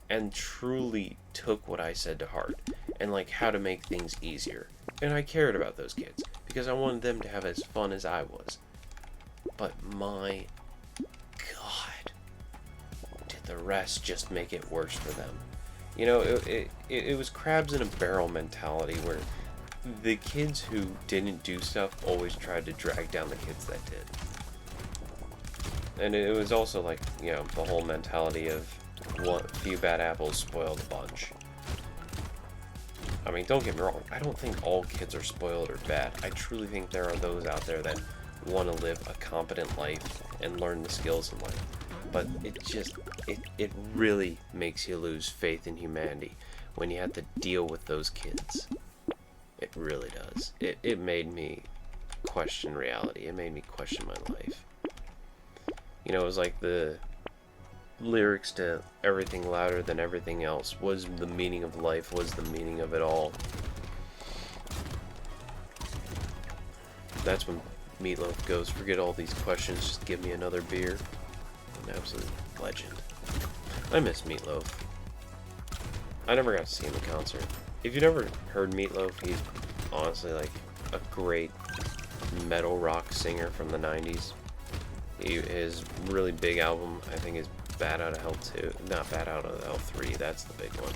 and truly took what I said to heart, and how to make things easier. And I cared about those kids, because I wanted them to have as fun as I was. But my God, did the rest just make it worse for them. It was crabs in a barrel mentality, where the kids who didn't do stuff always tried to drag down the kids that did. And it was also the whole mentality of few bad apples spoil the bunch. I mean, don't get me wrong, I don't think all kids are spoiled or bad. I truly think there are those out there that want to live a competent life and learn the skills in life. But it really makes you lose faith in humanity when you have to deal with those kids. It really does. It made me question reality. It made me question my life. It was like the lyrics to Everything Louder Than Everything Else was the meaning of life, was the meaning of it all. That's when Meatloaf goes, forget all these questions, just give me another beer. An absolute legend. I miss Meatloaf. I never got to see him in concert. If you've never heard Meatloaf, he's honestly a great metal rock singer from the 90s. His really big album, I think, is Bad Out of Hell 2. Not Bad Out of Hell 3, that's the big one.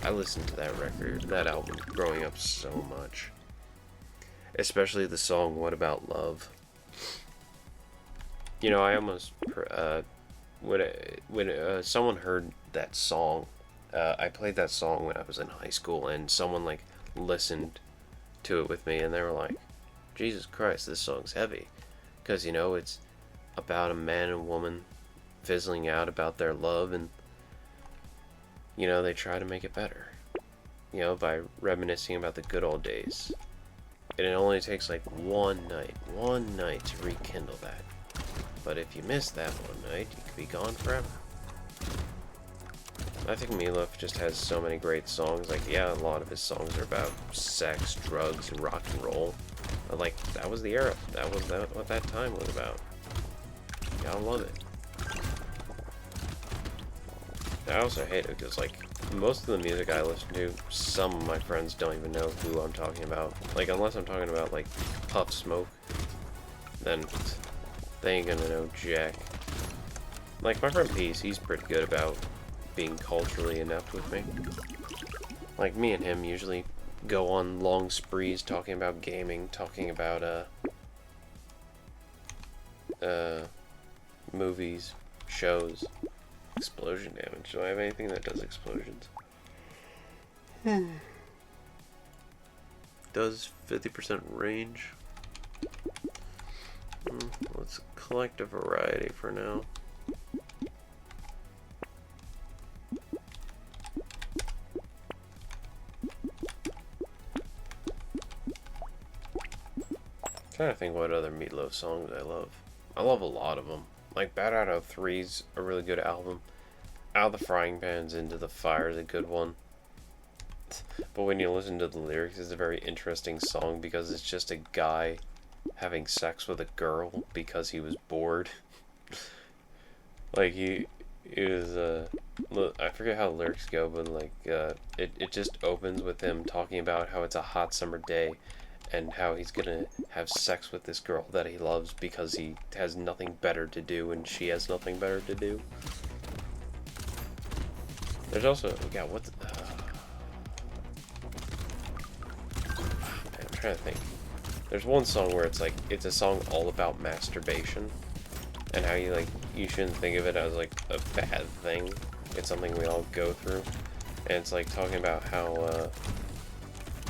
I listened to that album growing up so much. Especially the song What About Love. I almost, when someone heard that song, I played that song when I was in high school, and someone listened to it with me, and they were like, Jesus Christ, this song's heavy. Because, it's about a man and woman fizzling out about their love, and they try to make it better, by reminiscing about the good old days. And it only takes one night to rekindle that. But if you miss that one night, you could be gone forever. I think Meatloaf just has so many great songs. A lot of his songs are about sex, drugs, and rock and roll. But that was the era. That was what that time was about. I love it. I also hate it because, most of the music I listen to, some of my friends don't even know who I'm talking about. Unless I'm talking about, Puff Smoke, then they ain't gonna know jack. My friend Peace, he's pretty good about being culturally inept with me. Me and him usually go on long sprees talking about gaming, talking about movies, shows, explosion damage. Do I have anything that does explosions? Does 50% range? Let's collect a variety for now. I'm trying to think what other Meatloaf songs I love. I love a lot of them. Like Brotato 3's a really good album. Out of the Frying Pan's Into the Fire is a good one. But when you listen to the lyrics, it's a very interesting song because it's just a guy having sex with a girl because he was bored. Like he was I forget how the lyrics go, but like it just opens with him talking about how it's a hot summer day and how he's gonna have sex with this girl that he loves because he has nothing better to do and she has nothing better to do. There's also, yeah, what's I'm trying to think. There's one song where it's like, it's a song all about masturbation and how you shouldn't think of it as like a bad thing. It's something we all go through. And it's like talking about how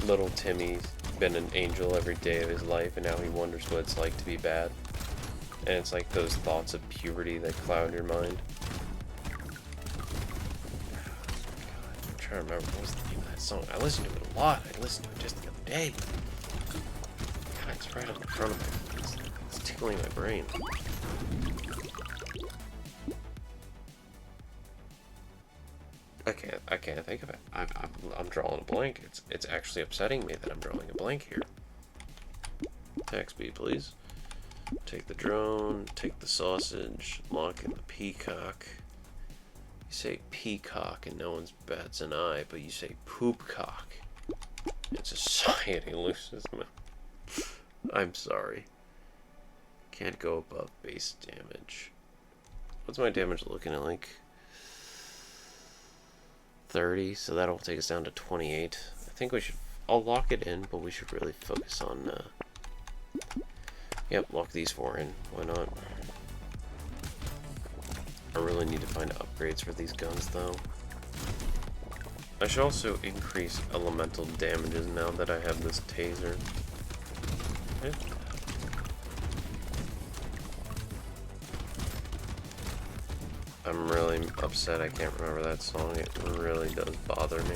little Timmy's been an angel every day of his life and now he wonders what it's like to be bad. And it's like those thoughts of puberty that cloud your mind. I'm trying to remember what was the name of that song. I listened to it a lot. I listened to it just the other day. God, it's right up in front of me. It's tickling my brain. I can't think of it. I'm drawing a blank. It's actually upsetting me that I'm drawing a blank here. Text B, please. Take the drone, take the sausage, lock in the peacock. You say peacock and no one bats an eye, but you say poopcock. And society loses me. I'm sorry. Can't go above base damage. What's my damage looking at, like 30, so that'll take us down to 28. I think we should, I'll lock it in, but we should really focus on, yep, lock these 4 in, why not? I really need to find upgrades for these guns, though. I should also increase elemental damages now that I have this taser. I'm really upset I can't remember that song. It really does bother me.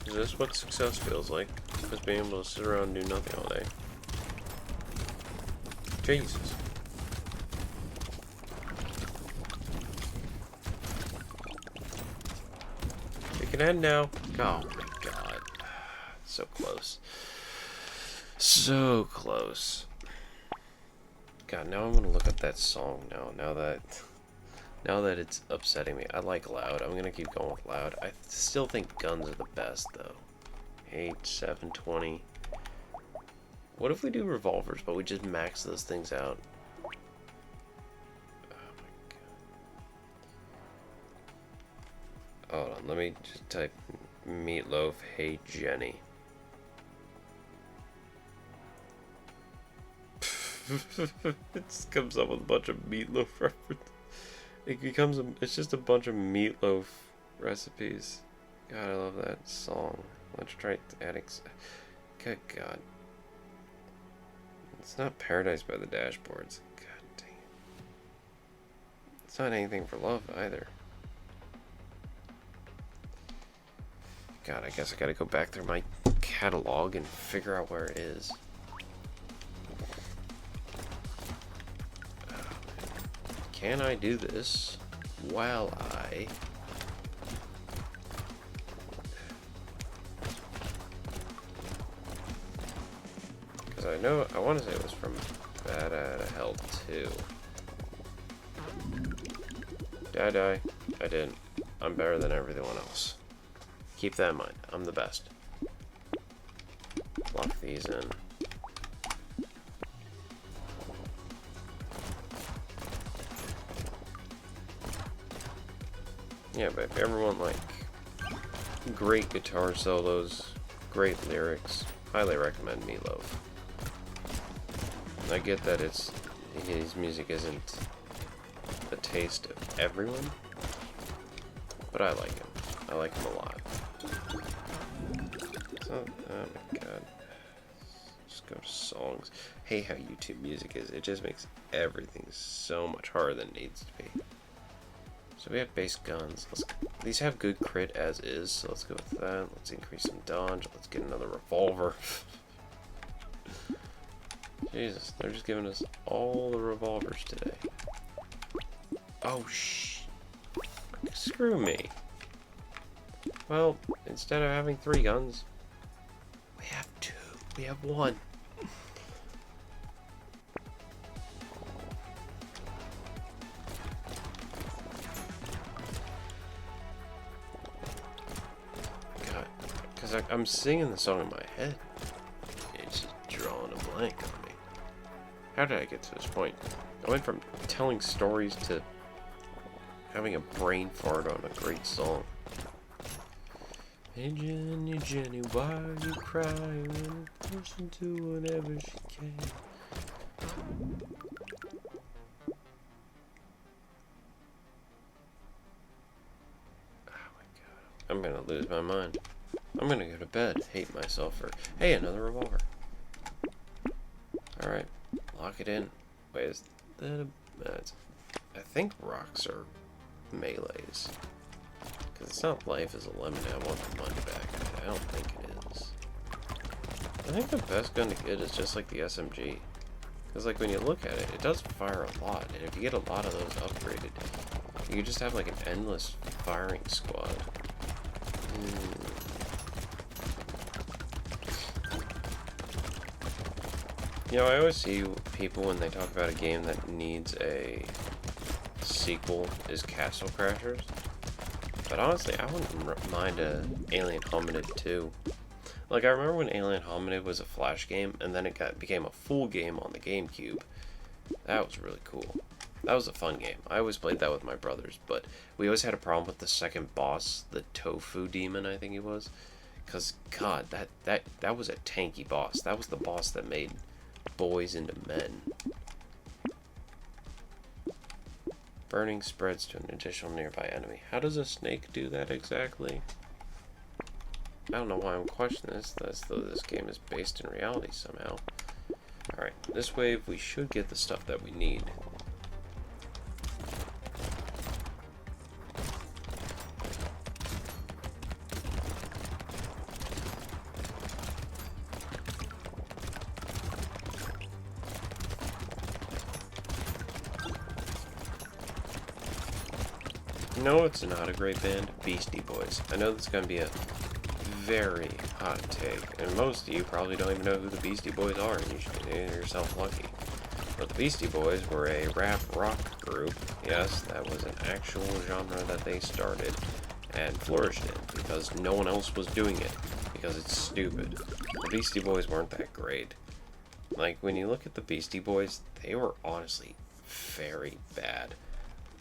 Is this what success feels like? Just being able to sit around and do nothing all day. Jesus. It can end now. Oh my god. So close. So close. God, now I'm gonna look up that song now that it's upsetting me. I like Loud. I'm gonna keep going with Loud. I still think guns are the best though. 8, 7, 20. What if we do revolvers, but we just max those things out? Oh my god. Hold on, let me just type Meatloaf, hey Jenny. It just comes up with a bunch of Meatloaf references. It's just a bunch of Meatloaf recipes. God, I love that song. Let's try adding. Good God. It's not Paradise by the Dashboards. God dang it. It's not Anything for Love either. God, I guess I gotta go back through my catalog and figure out where it is. Can I do this while I... Because I know, I want to say it was from Bad Out of Hell 2. Did I die? I didn't. I'm better than everyone else. Keep that in mind. I'm the best. Lock these in. Yeah, but if everyone like great guitar solos, great lyrics, highly recommend Meatloaf. I get that his music isn't the taste of everyone, but I like him. I like him a lot. So, oh my god. Just go to songs. Hey, how YouTube music is. It just makes everything so much harder than it needs to be. So we have base guns. These have good crit as is, so let's go with that. Let's increase some dodge. Let's get another revolver. Jesus, they're just giving us all the revolvers today. Oh, screw me. Well, instead of having 3 guns, we have 2. We have 1. God, because I'm singing the song in my head. It's just drawing a blank on me. How did I get to this point? I went from telling stories to having a brain fart on a great song. Hey Jenny, Jenny, why are you crying? Listen to whatever she can. Oh my god. I'm gonna lose my mind. I'm gonna go to bed. Hate myself for... Hey, another revolver. Alright. Lock it in. Wait, is that I think rocks are melees. Because it's not life is a lemon. I want the money back. I don't think it is. I think the best gun to get is just like the SMG. Because like when you look at it, it does fire a lot. And if you get a lot of those upgraded, you just have like an endless firing squad. You know, I always see people when they talk about a game that needs a sequel is Castle Crashers. But honestly, I wouldn't mind a Alien Hominid 2. Like, I remember when Alien Hominid was a Flash game, and then it became a full game on the GameCube. That was really cool. That was a fun game. I always played that with my brothers, but we always had a problem with the second boss, the Tofu Demon, I think he was. Because, God, that was a tanky boss. That was the boss that made boys into men. Burning spreads to an additional nearby enemy. How does a snake do that exactly? I don't know why I'm questioning this, as though this game is based in reality somehow. Alright, this wave we should get the stuff that we need. No, it's not a great band. Beastie Boys. I know this is going to be a very hot take, and most of you probably don't even know who the Beastie Boys are, and you should consider yourself lucky. But the Beastie Boys were a rap rock group. Yes, that was an actual genre that they started and flourished in, because no one else was doing it, because it's stupid. The Beastie Boys weren't that great. Like, when you look at the Beastie Boys, they were honestly very bad.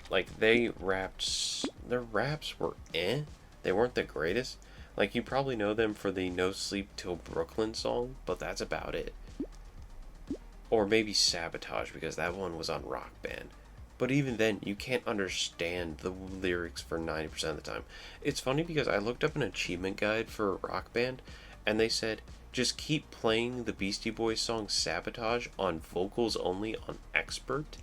Like, their raps were eh. They weren't the greatest. Like, you probably know them for the No Sleep Till Brooklyn song, but that's about it. Or maybe Sabotage, because that one was on Rock Band. But even then, you can't understand the lyrics for 90% of the time. It's funny because I looked up an achievement guide for Rock Band, and they said, just keep playing the Beastie Boys song Sabotage on vocals only on Expert,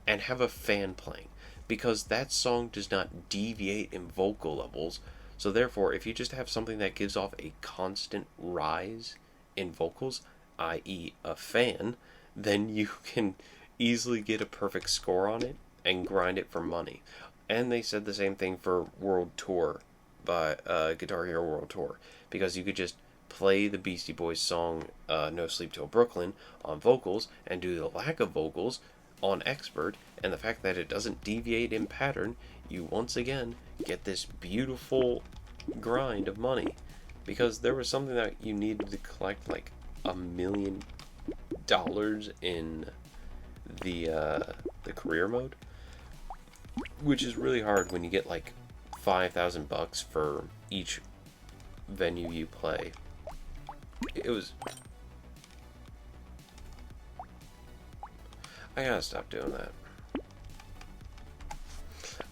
and have a fan playing. Because that song does not deviate in vocal levels, so therefore, if you just have something that gives off a constant rise in vocals, i.e. a fan, then you can easily get a perfect score on it and grind it for money. And they said the same thing for World Tour, by Guitar Hero World Tour, because you could just play the Beastie Boys song No Sleep Till Brooklyn on vocals and do the lack of vocals on Expert, and the fact that it doesn't deviate in pattern, you once again get this beautiful grind of money. Because there was something that you needed to collect like $1 million in the career mode, which is really hard when you get like 5,000 bucks for each venue you play. It was... I gotta stop doing that.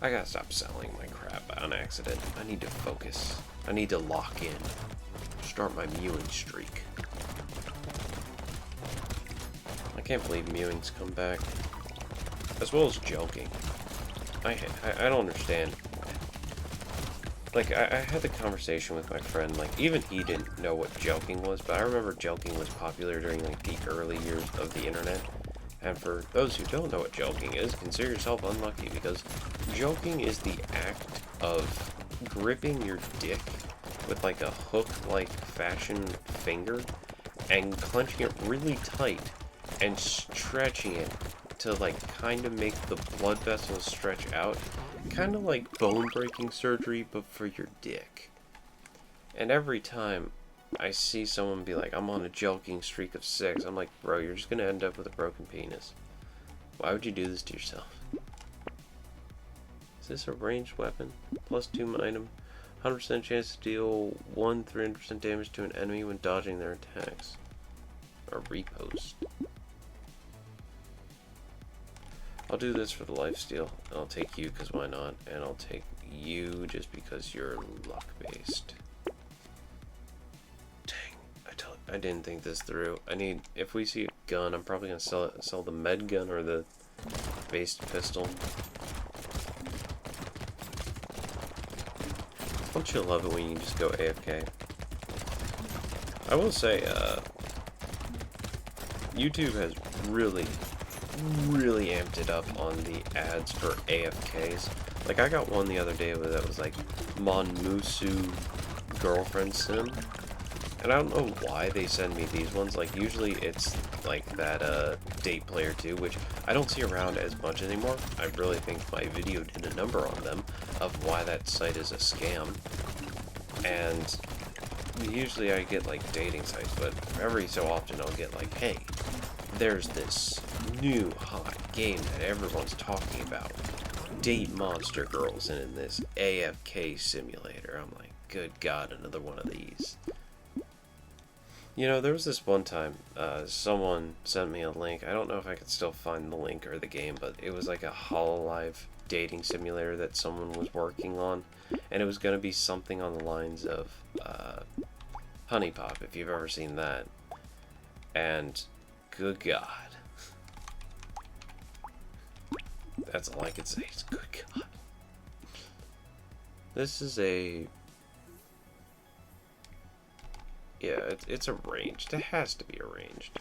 I gotta stop selling my crap on accident. I need to focus. I need to lock in. Start my mewing streak. I can't believe mewing's come back. As well as joking. I don't understand. Like, I had the conversation with my friend, like, even he didn't know what joking was, but I remember joking was popular during, like, the early years of the internet. And for those who don't know what joking is, consider yourself unlucky, because joking is the act of gripping your dick with, like, a hook-like fashion finger and clenching it really tight and stretching it to, like, kind of make the blood vessels stretch out. Kind of like bone-breaking surgery, but for your dick. And every time I see someone be like, I'm on a joking streak of 6, I'm like, bro, you're just gonna end up with a broken penis. Why would you do this to yourself? Is this a ranged weapon? +2 item. 100% chance to deal 300% damage to an enemy when dodging their attacks. A repost. I'll do this for the lifesteal, and I'll take you because why not, and I'll take you just because you're luck-based. Dang, I didn't think this through. If we see a gun, I'm probably going to sell the med gun or the based pistol. Don't you love it when you just go AFK? I will say, YouTube has really amped it up on the ads for AFKs. Like, I got one the other day that was like Monmusu girlfriend sim, and I don't know why they send me these ones. Like, usually it's like that date player 2, which I don't see around as much anymore. I really think my video did a number on them of why that site is a scam. And usually I get like dating sites, but every so often I'll get like, hey, there's this new hot game that everyone's talking about. Date monster girls in this AFK simulator. I'm like, good God, another one of these. You know, there was this one time, someone sent me a link. I don't know if I could still find the link or the game, but it was like a HoloLive dating simulator that someone was working on. And it was going to be something on the lines of Honey Pop, if you've ever seen that. And good God. That's all I can say is good God. This is a... Yeah, it's arranged. It has to be arranged.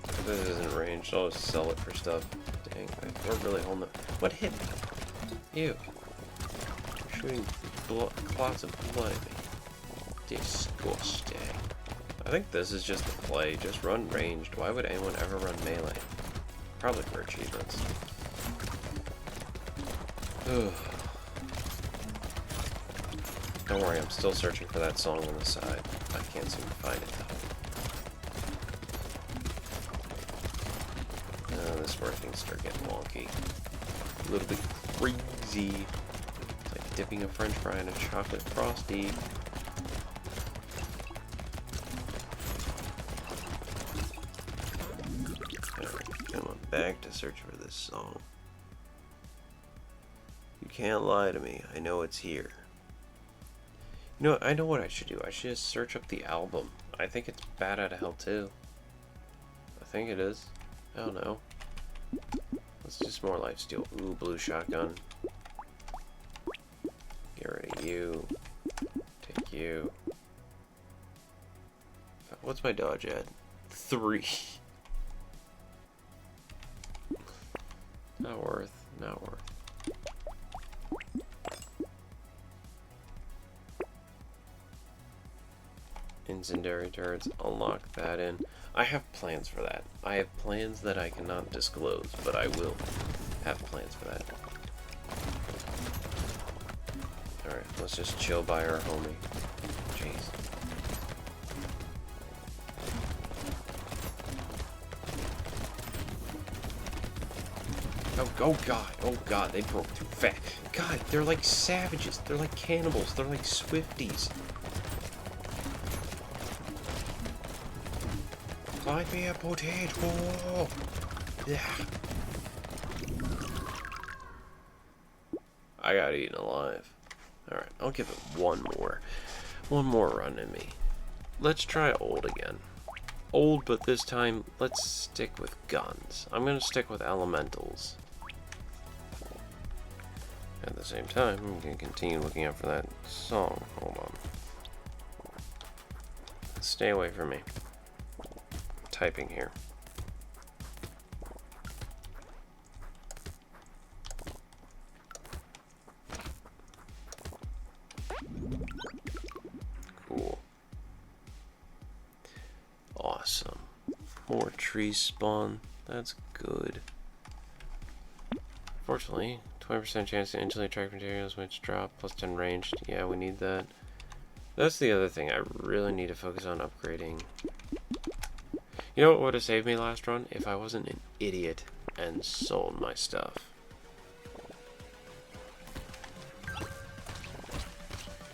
If this isn't arranged, I'll just sell it for stuff. Dang, we're really holding up. What hit me? Ew. You're shooting clots of blood at me. Disgusting. I think this is just the play. Just run ranged. Why would anyone ever run melee? Probably for achievements. Don't worry, I'm still searching for that song on the side. I can't seem to find it though. This is where things start getting wonky. A little bit crazy. It's like dipping a french fry in a chocolate frosty. Back to search for this song. You can't lie to me. I know it's here. You know, I know what I should do. I should just search up the album. I think it's Bad Outta Hell 2. I think it is. I don't know. Let's do some more lifesteal. Ooh, blue shotgun. Get rid of you. Take you. What's my dodge at? 3. Not worth. Not worth. Incendiary turrets. Unlock that in. I have plans for that. I have plans that I cannot disclose, but I will have plans for that. Alright, let's just chill by our homie. Jeez. Oh god, they broke too fast. God, they're like savages. They're like cannibals. They're like Swifties. Find me a potato. Yeah. I got eaten alive. Alright, I'll give it one more run in me. Let's try old again. Old, but this time, let's stick with guns. I'm gonna stick with elementals. At the same time, I'm gonna continue looking out for that song. Hold on. Stay away from me. I'm typing here. Cool. Awesome. More trees spawn. That's good. Fortunately, 20% chance to instantly attract materials which drop, plus 10 ranged. Yeah, we need that. That's the other thing. I really need to focus on upgrading. You know what would have saved me last run? If I wasn't an idiot and sold my stuff.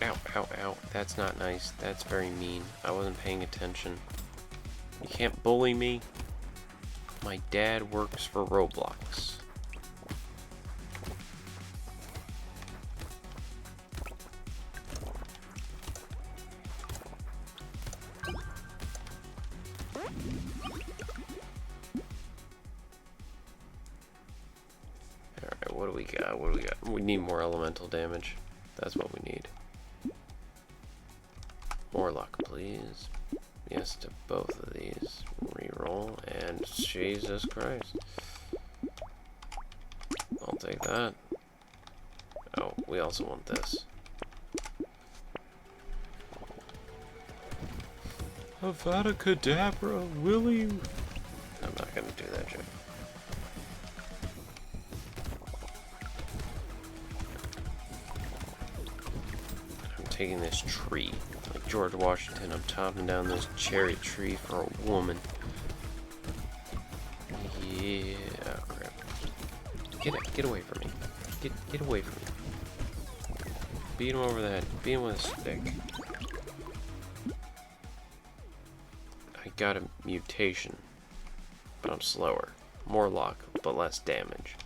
Ow, ow, ow. That's not nice. That's very mean. I wasn't paying attention. You can't bully me. My dad works for Roblox. Alright, what do we got? What do we got? We need more elemental damage. That's what we need. More luck, please. Yes to both of these. Reroll, and Jesus Christ. I'll take that. Oh, we also want this. Avada Kedavra, will you? I'm not gonna do that, Jim. I'm taking this tree. Like George Washington, I'm chopping down this cherry tree for a woman. Yeah, oh crap. Get away from me. Get away from me. Beat him over the head. Beat him with a stick. I got a mutation, but I'm slower. More luck, but less damage.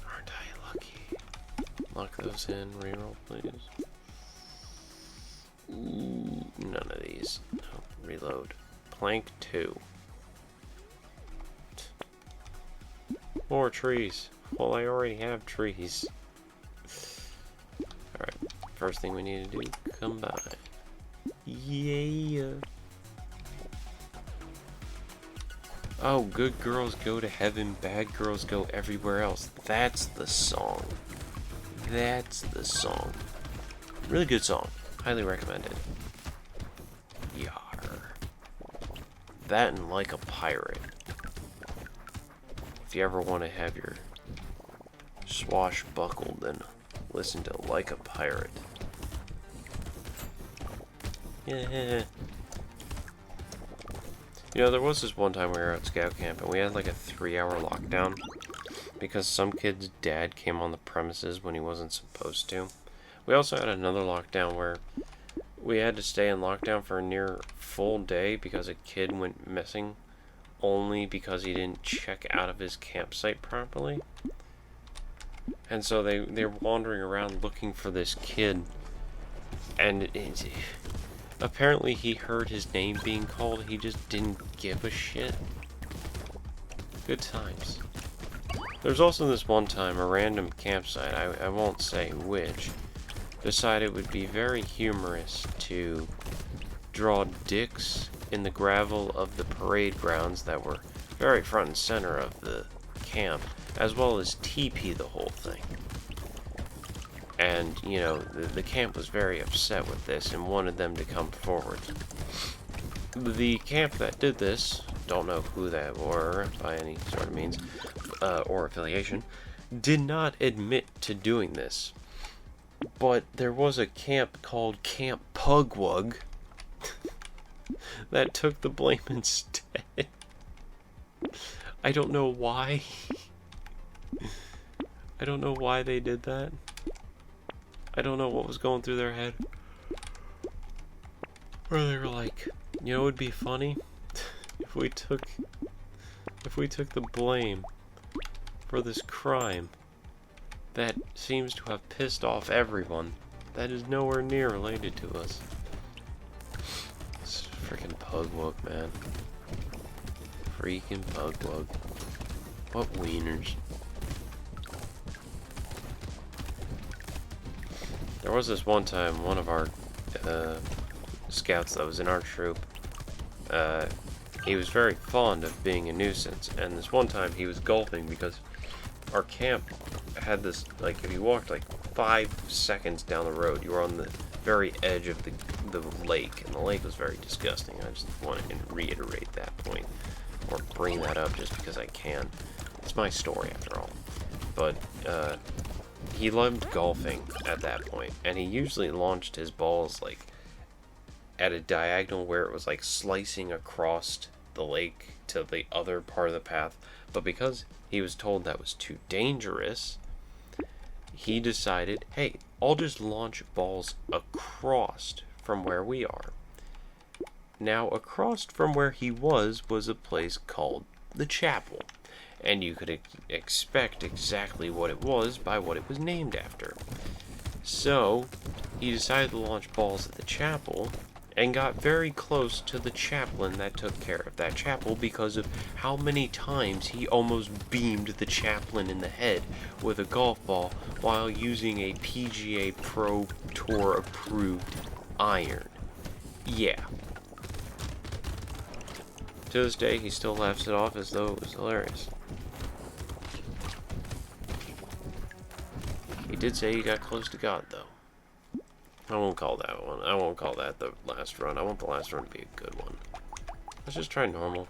Aren't I lucky? Lock those in. Reroll, please. Ooh, none of these. No, reload. Plank 2. More trees. Well, I already have trees. Alright, first thing we need to do, combine. Yeah. Oh, good girls go to heaven, bad girls go everywhere else. That's the song. That's the song. Really good song. Highly recommended. Yar. That and Like a Pirate. If you ever want to have your swashbuckled, then listen to Like a Pirate. Yeah. You know, there was this one time we were at scout camp and we had like a 3-hour lockdown because some kid's dad came on the premises when he wasn't supposed to. We also had another lockdown where we had to stay in lockdown for a near full day because a kid went missing only because he didn't check out of his campsite properly. And so they're wandering around looking for this kid, and apparently he heard his name being called. He just didn't give a shit. Good times. There's also this one time a random campsite, I won't say which, decided it would be very humorous to draw dicks in the gravel of the parade grounds that were very front and center of the camp, as well as TP the whole thing. And, you know, the camp was very upset with this and wanted them to come forward. The camp that did this, don't know who that were by any sort of means, or affiliation, did not admit to doing this. But there was a camp called Camp Pugwug that took the blame instead. I don't know why. I don't know why they did that. I don't know what was going through their head. Or they were like, you know, it would be funny if we took the blame for this crime that seems to have pissed off everyone that is nowhere near related to us. This freaking Pugwug, man. Freaking Pugwug. What wieners. There was this one time, one of our scouts that was in our troop, he was very fond of being a nuisance, and this one time he was golfing because our camp had this, like, if you walked like 5 seconds down the road, you were on the very edge of the lake, and the lake was very disgusting. I just wanted to reiterate that point, or bring that up just because I can. It's my story after all. But he loved golfing at that point, and he usually launched his balls like at a diagonal where it was like slicing across the lake to the other part of the path. But because he was told that was too dangerous, he decided, hey, I'll just launch balls across from where we are. Now, across from where he was a place called the chapel. And you could expect exactly what it was by what it was named after. So, he decided to launch balls at the chapel, and got very close to the chaplain that took care of that chapel because of how many times he almost beamed the chaplain in the head with a golf ball while using a PGA Pro Tour approved iron. Yeah. To this day, he still laughs it off as though it was hilarious. He did say he got close to God, though. I won't call that one. I won't call that the last run. I want the last run to be a good one. Let's just try normal.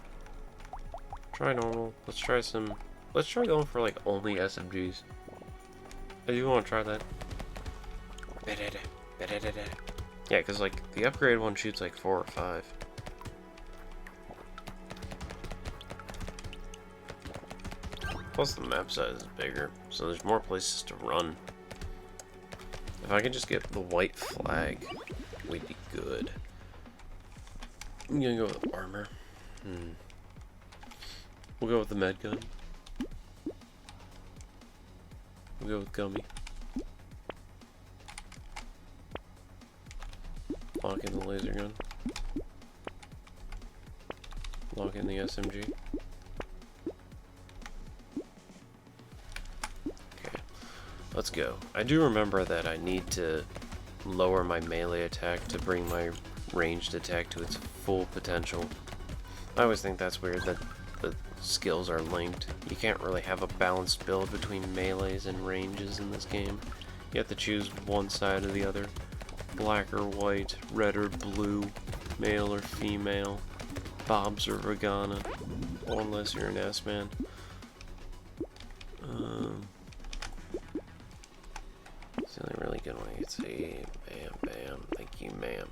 Try normal. Let's try some... Let's try going for, like, only SMGs. I do want to try that. Yeah, because, like, the upgrade one shoots, like, 4 or 5. Plus, the map size is bigger, so there's more places to run. If I could just get the white flag, we'd be good. I'm gonna go with armor. We'll go with the med gun. We'll go with gummy. Lock in the laser gun. Lock in the SMG. Let's go. I do remember that I need to lower my melee attack to bring my ranged attack to its full potential. I always think that's weird that the skills are linked. You can't really have a balanced build between melees and ranges in this game. You have to choose one side or the other. Black or white, red or blue, male or female, Bobs or Vagana, unless you're an S-man. It's the only really good one I can see. Bam, bam. Thank you, ma'am.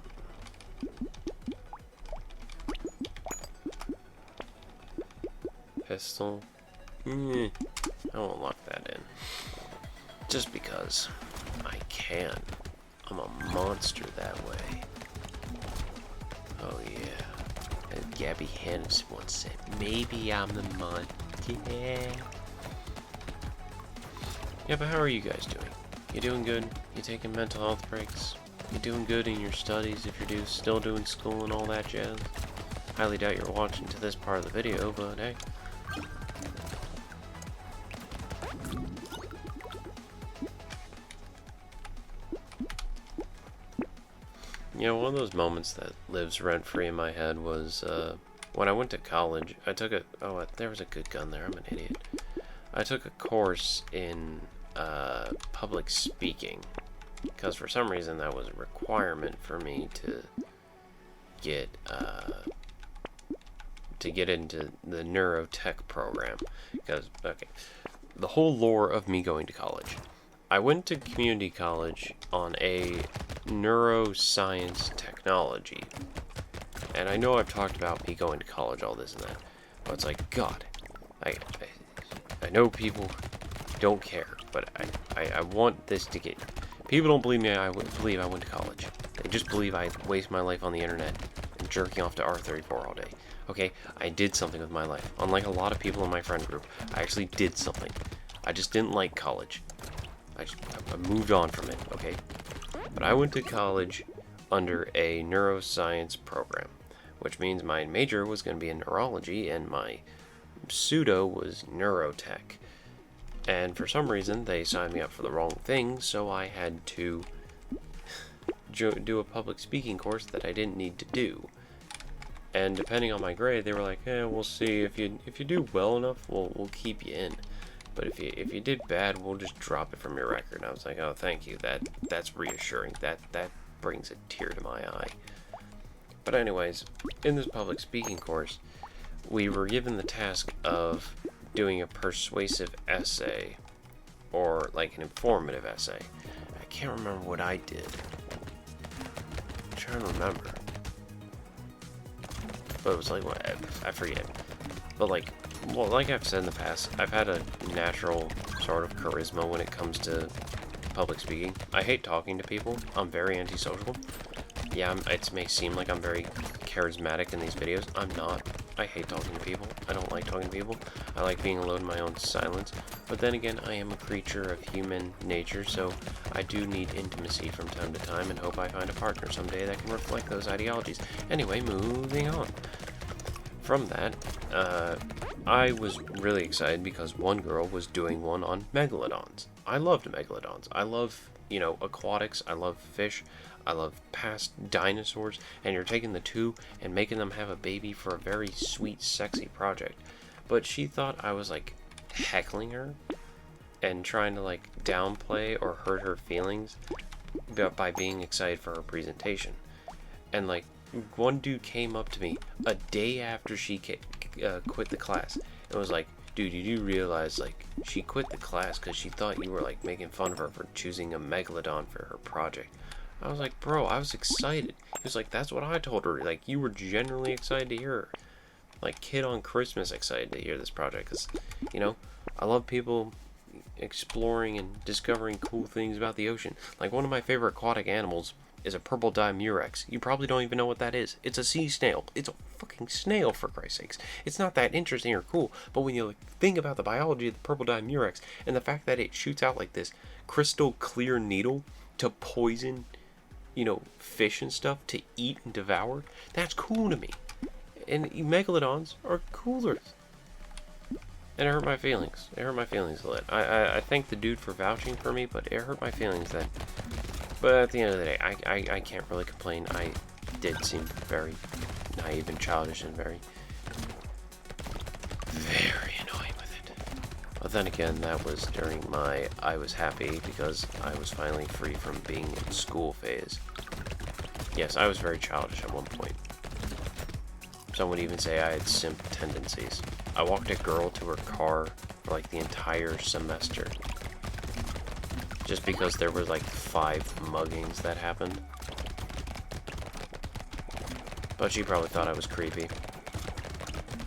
Pistol. I won't lock that in. Just because I can. I'm a monster that way. Oh yeah. As Gabby Hannis once said, maybe I'm the monster. Yeah, but how are you guys doing? You doing good? You taking mental health breaks? You doing good in your studies if you're still doing school and all that jazz? Highly doubt you're watching to this part of the video, but hey. You know, one of those moments that lives rent-free in my head was when I went to college. I took a... Oh, there was a good gun there. I'm an idiot. I took a course in public speaking, because for some reason that was a requirement for me to get into the neurotech program. Because, okay, the whole lore of me going to college. I went to community college on a neuroscience technology, and I know I've talked about me going to college, all this and that, but it's like, God, I, I know people don't care, but I want this to get... People don't believe me. Believe I went to college. They just believe I waste my life on the internet and jerking off to R34 all day. Okay, I did something with my life. Unlike a lot of people in my friend group, I actually did something. I just didn't like college. I moved on from it, okay? But I went to college under a neuroscience program, which means my major was going to be in neurology and my pseudo was neurotech. And for some reason, they signed me up for the wrong thing, so I had to do a public speaking course that I didn't need to do. And depending on my grade, they were like, we'll see. If you do well enough, we'll keep you in. But if you did bad, we'll just drop it from your record. And I was like, oh, thank you. That's reassuring. That brings a tear to my eye. But anyways, in this public speaking course, we were given the task of doing a persuasive essay, or like an informative essay. I can't remember what I did. I'm trying to remember. But it was like, what? I forget. But like, well, like I've said in the past, I've had a natural sort of charisma when it comes to public speaking. I hate talking to people. I'm very antisocial. Yeah, it may seem like I'm very charismatic in these videos. I'm not. I hate talking to people. I don't like talking to people. I like being alone in my own silence. But then again, I am a creature of human nature, so I do need intimacy from time to time and hope I find a partner someday that can reflect those ideologies. Anyway, moving on. From that, I was really excited because one girl was doing one on megalodons. I loved megalodons. I love, aquatics. I love fish. I love past dinosaurs, and you're taking the two and making them have a baby for a very sweet, sexy project. But she thought I was, heckling her and trying to, downplay or hurt her feelings by being excited for her presentation. And, one dude came up to me a day after she quit the class and was like, dude, you do realize, she quit the class because she thought you were, making fun of her for choosing a megalodon for her project. I was like, bro, I was excited. He was like, that's what I told her. You were genuinely excited to hear her. Kid on Christmas excited to hear this project. Because, I love people exploring and discovering cool things about the ocean. One of my favorite aquatic animals is a purple dye murex. You probably don't even know what that is. It's a sea snail. It's a fucking snail, for Christ's sakes. It's not that interesting or cool, but when you think about the biology of the purple dye murex and the fact that it shoots out this crystal clear needle to poison fish and stuff to eat and devour, that's cool to me. And megalodons are cooler. And it hurt my feelings. It hurt my feelings a lot. I thank the dude for vouching for me, but it hurt my feelings that. But at the end of the day, I can't really complain. I did seem very naive and childish and very annoying with it. But then again, that was during I was happy because I was finally free from being in school phase. Yes, I was very childish at one point. Some would even say I had simp tendencies. I walked a girl to her car for the entire semester. Just because there were 5 muggings that happened. But she probably thought I was creepy.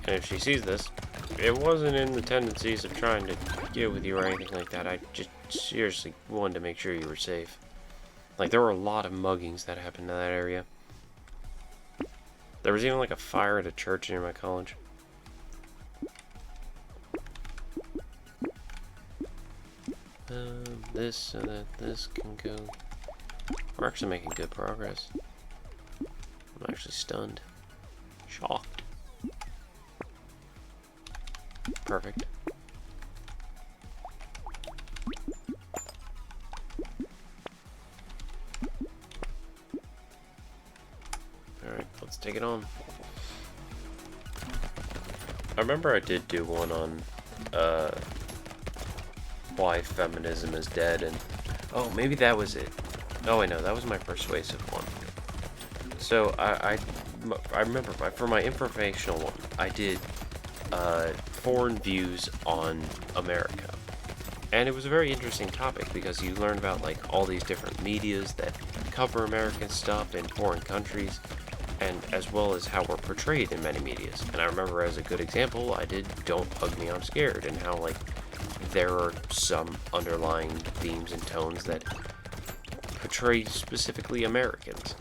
And if she sees this, it wasn't in the tendencies of trying to get with you or anything like that. I just seriously wanted to make sure you were safe. There were a lot of muggings that happened in that area. There was even a fire at a church near my college. This so that this can go. We're actually making good progress. I'm actually stunned. Shocked. Perfect. Alright, let's take it on. I remember I did do one on, why feminism is dead, and oh, maybe that was it. Oh, I know, that was my persuasive one. So I remember for my informational one, I did foreign views on America, and it was a very interesting topic because you learn about all these different medias that cover American stuff in foreign countries, and as well as how we're portrayed in many medias. And I remember as a good example, I did Don't Hug Me, I'm Scared, and how, like, there are some underlying themes and tones that portray specifically Americans.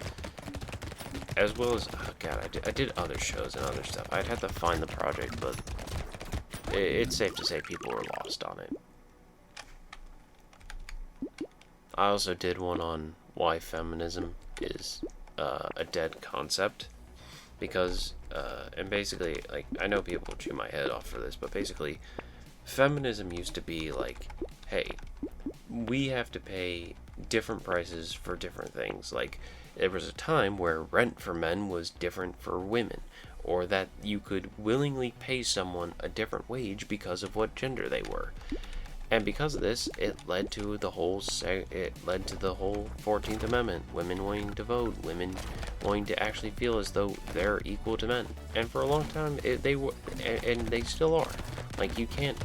As well as, oh god, I did other shows and other stuff. I'd have to find the project, but it's safe to say people were lost on it. I also did one on why feminism is a dead concept. Because, and basically, like, I know people will chew my head off for this, but basically, feminism used to be like, hey, we have to pay different prices for different things. Like, there was a time where rent for men was different for women, or that you could willingly pay someone a different wage because of what gender they were. And because of this, it led to the whole 14th Amendment, women wanting to vote, women wanting to actually feel as though they're equal to men. And for a long time, they were, and they still are. Like, you can't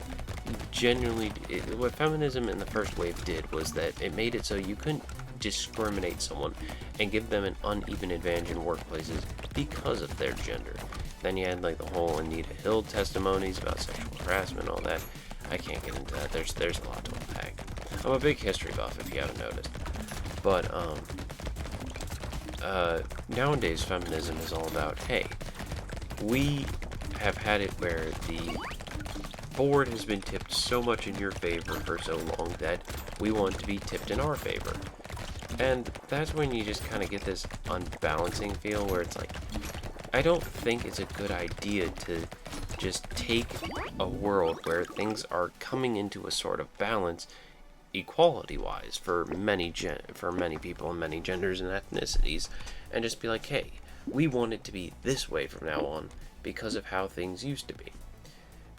genuinely. What feminism in the first wave did was that it made it so you couldn't discriminate someone and give them an uneven advantage in workplaces because of their gender. Then you had, like, the whole Anita Hill testimonies about sexual harassment, all that. I can't get into that. There's a lot to unpack. I'm a big history buff, if you haven't noticed. But nowadays feminism is all about, hey, we have had it where the board has been tipped so much in your favor for so long that we want it to be tipped in our favor. And that's when you just kind of get this unbalancing feel where it's like, I don't think it's a good idea to just take a world where things are coming into a sort of balance equality-wise for many people and many genders and ethnicities, and just be like, hey, we want it to be this way from now on because of how things used to be.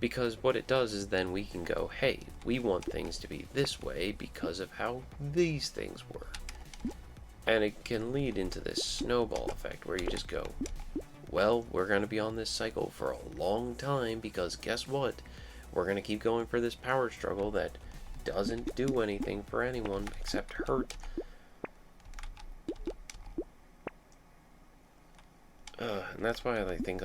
Because what it does is then we can go, hey, we want things to be this way because of how these things were. And it can lead into this snowball effect where you just go, well, we're going to be on this cycle for a long time because guess what? We're going to keep going for this power struggle that doesn't do anything for anyone except hurt. And that's why I think,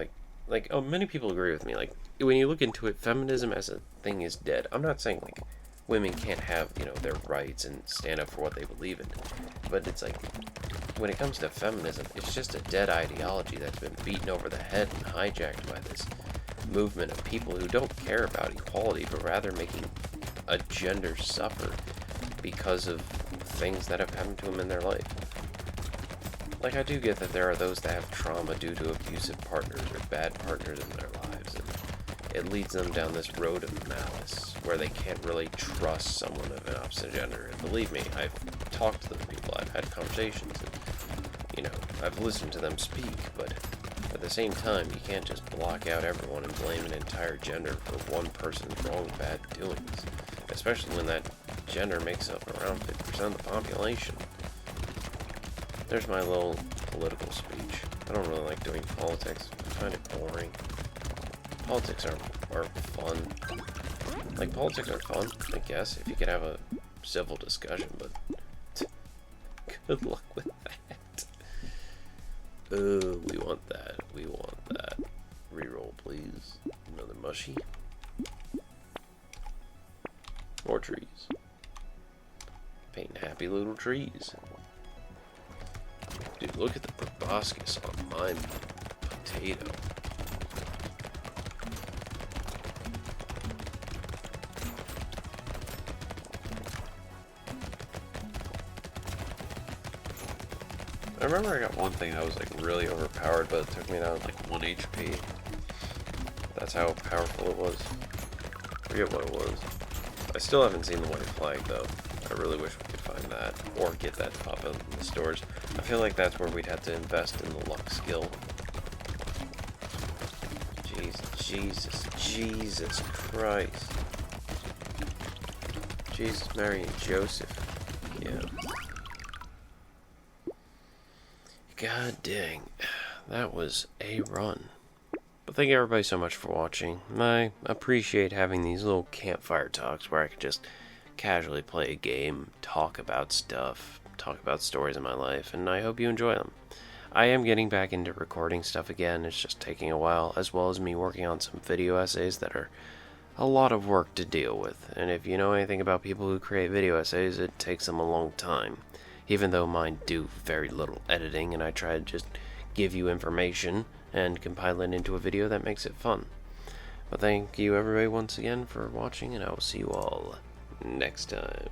many people agree with me. Like, when you look into it, feminism as a thing is dead. I'm not saying, like, women can't have, their rights and stand up for what they believe in. But it's like, when it comes to feminism, it's just a dead ideology that's been beaten over the head and hijacked by this movement of people who don't care about equality, but rather making a gender suffer because of things that have happened to them in their life. Like, I do get that there are those that have trauma due to abusive partners or bad partners in their lives, and it leads them down this road of malice, where they can't really trust someone of an opposite gender. And believe me, I've talked to those people, I've had conversations, and, I've listened to them speak, but at the same time, you can't just block out everyone and blame an entire gender for one person's wrong, bad doings, especially when that gender makes up around 50% of the population. There's my little political speech. I don't really like doing politics. I find it boring. Politics are fun. Like, politics are fun, I guess, if you could have a civil discussion, but good luck with that. We want that. We want that. Reroll, please. Another mushy. More trees. Painting happy little trees. Dude, look at the proboscis on my potato. I remember I got one thing that was like really overpowered, but it took me down like 1 HP. That's how powerful it was. I forget what it was. I still haven't seen the white flag though. I really wish we could find that, or get that to pop up in the stores. I feel like that's where we'd have to invest in the luck skill. Jesus Christ. Jesus, Mary, and Joseph. Yeah. God dang. That was a run. But thank you everybody so much for watching. I appreciate having these little campfire talks where I could just casually play a game, talk about stuff, talk about stories in my life, and I hope you enjoy them. I am getting back into recording stuff again. It's just taking a while, as well as me working on some video essays that are a lot of work to deal with. And if you know anything about people who create video essays, it takes them a long time. Even though mine do very little editing, and I try to just give you information and compile it into a video that makes it fun. But thank you everybody once again for watching, and I will see you all next time.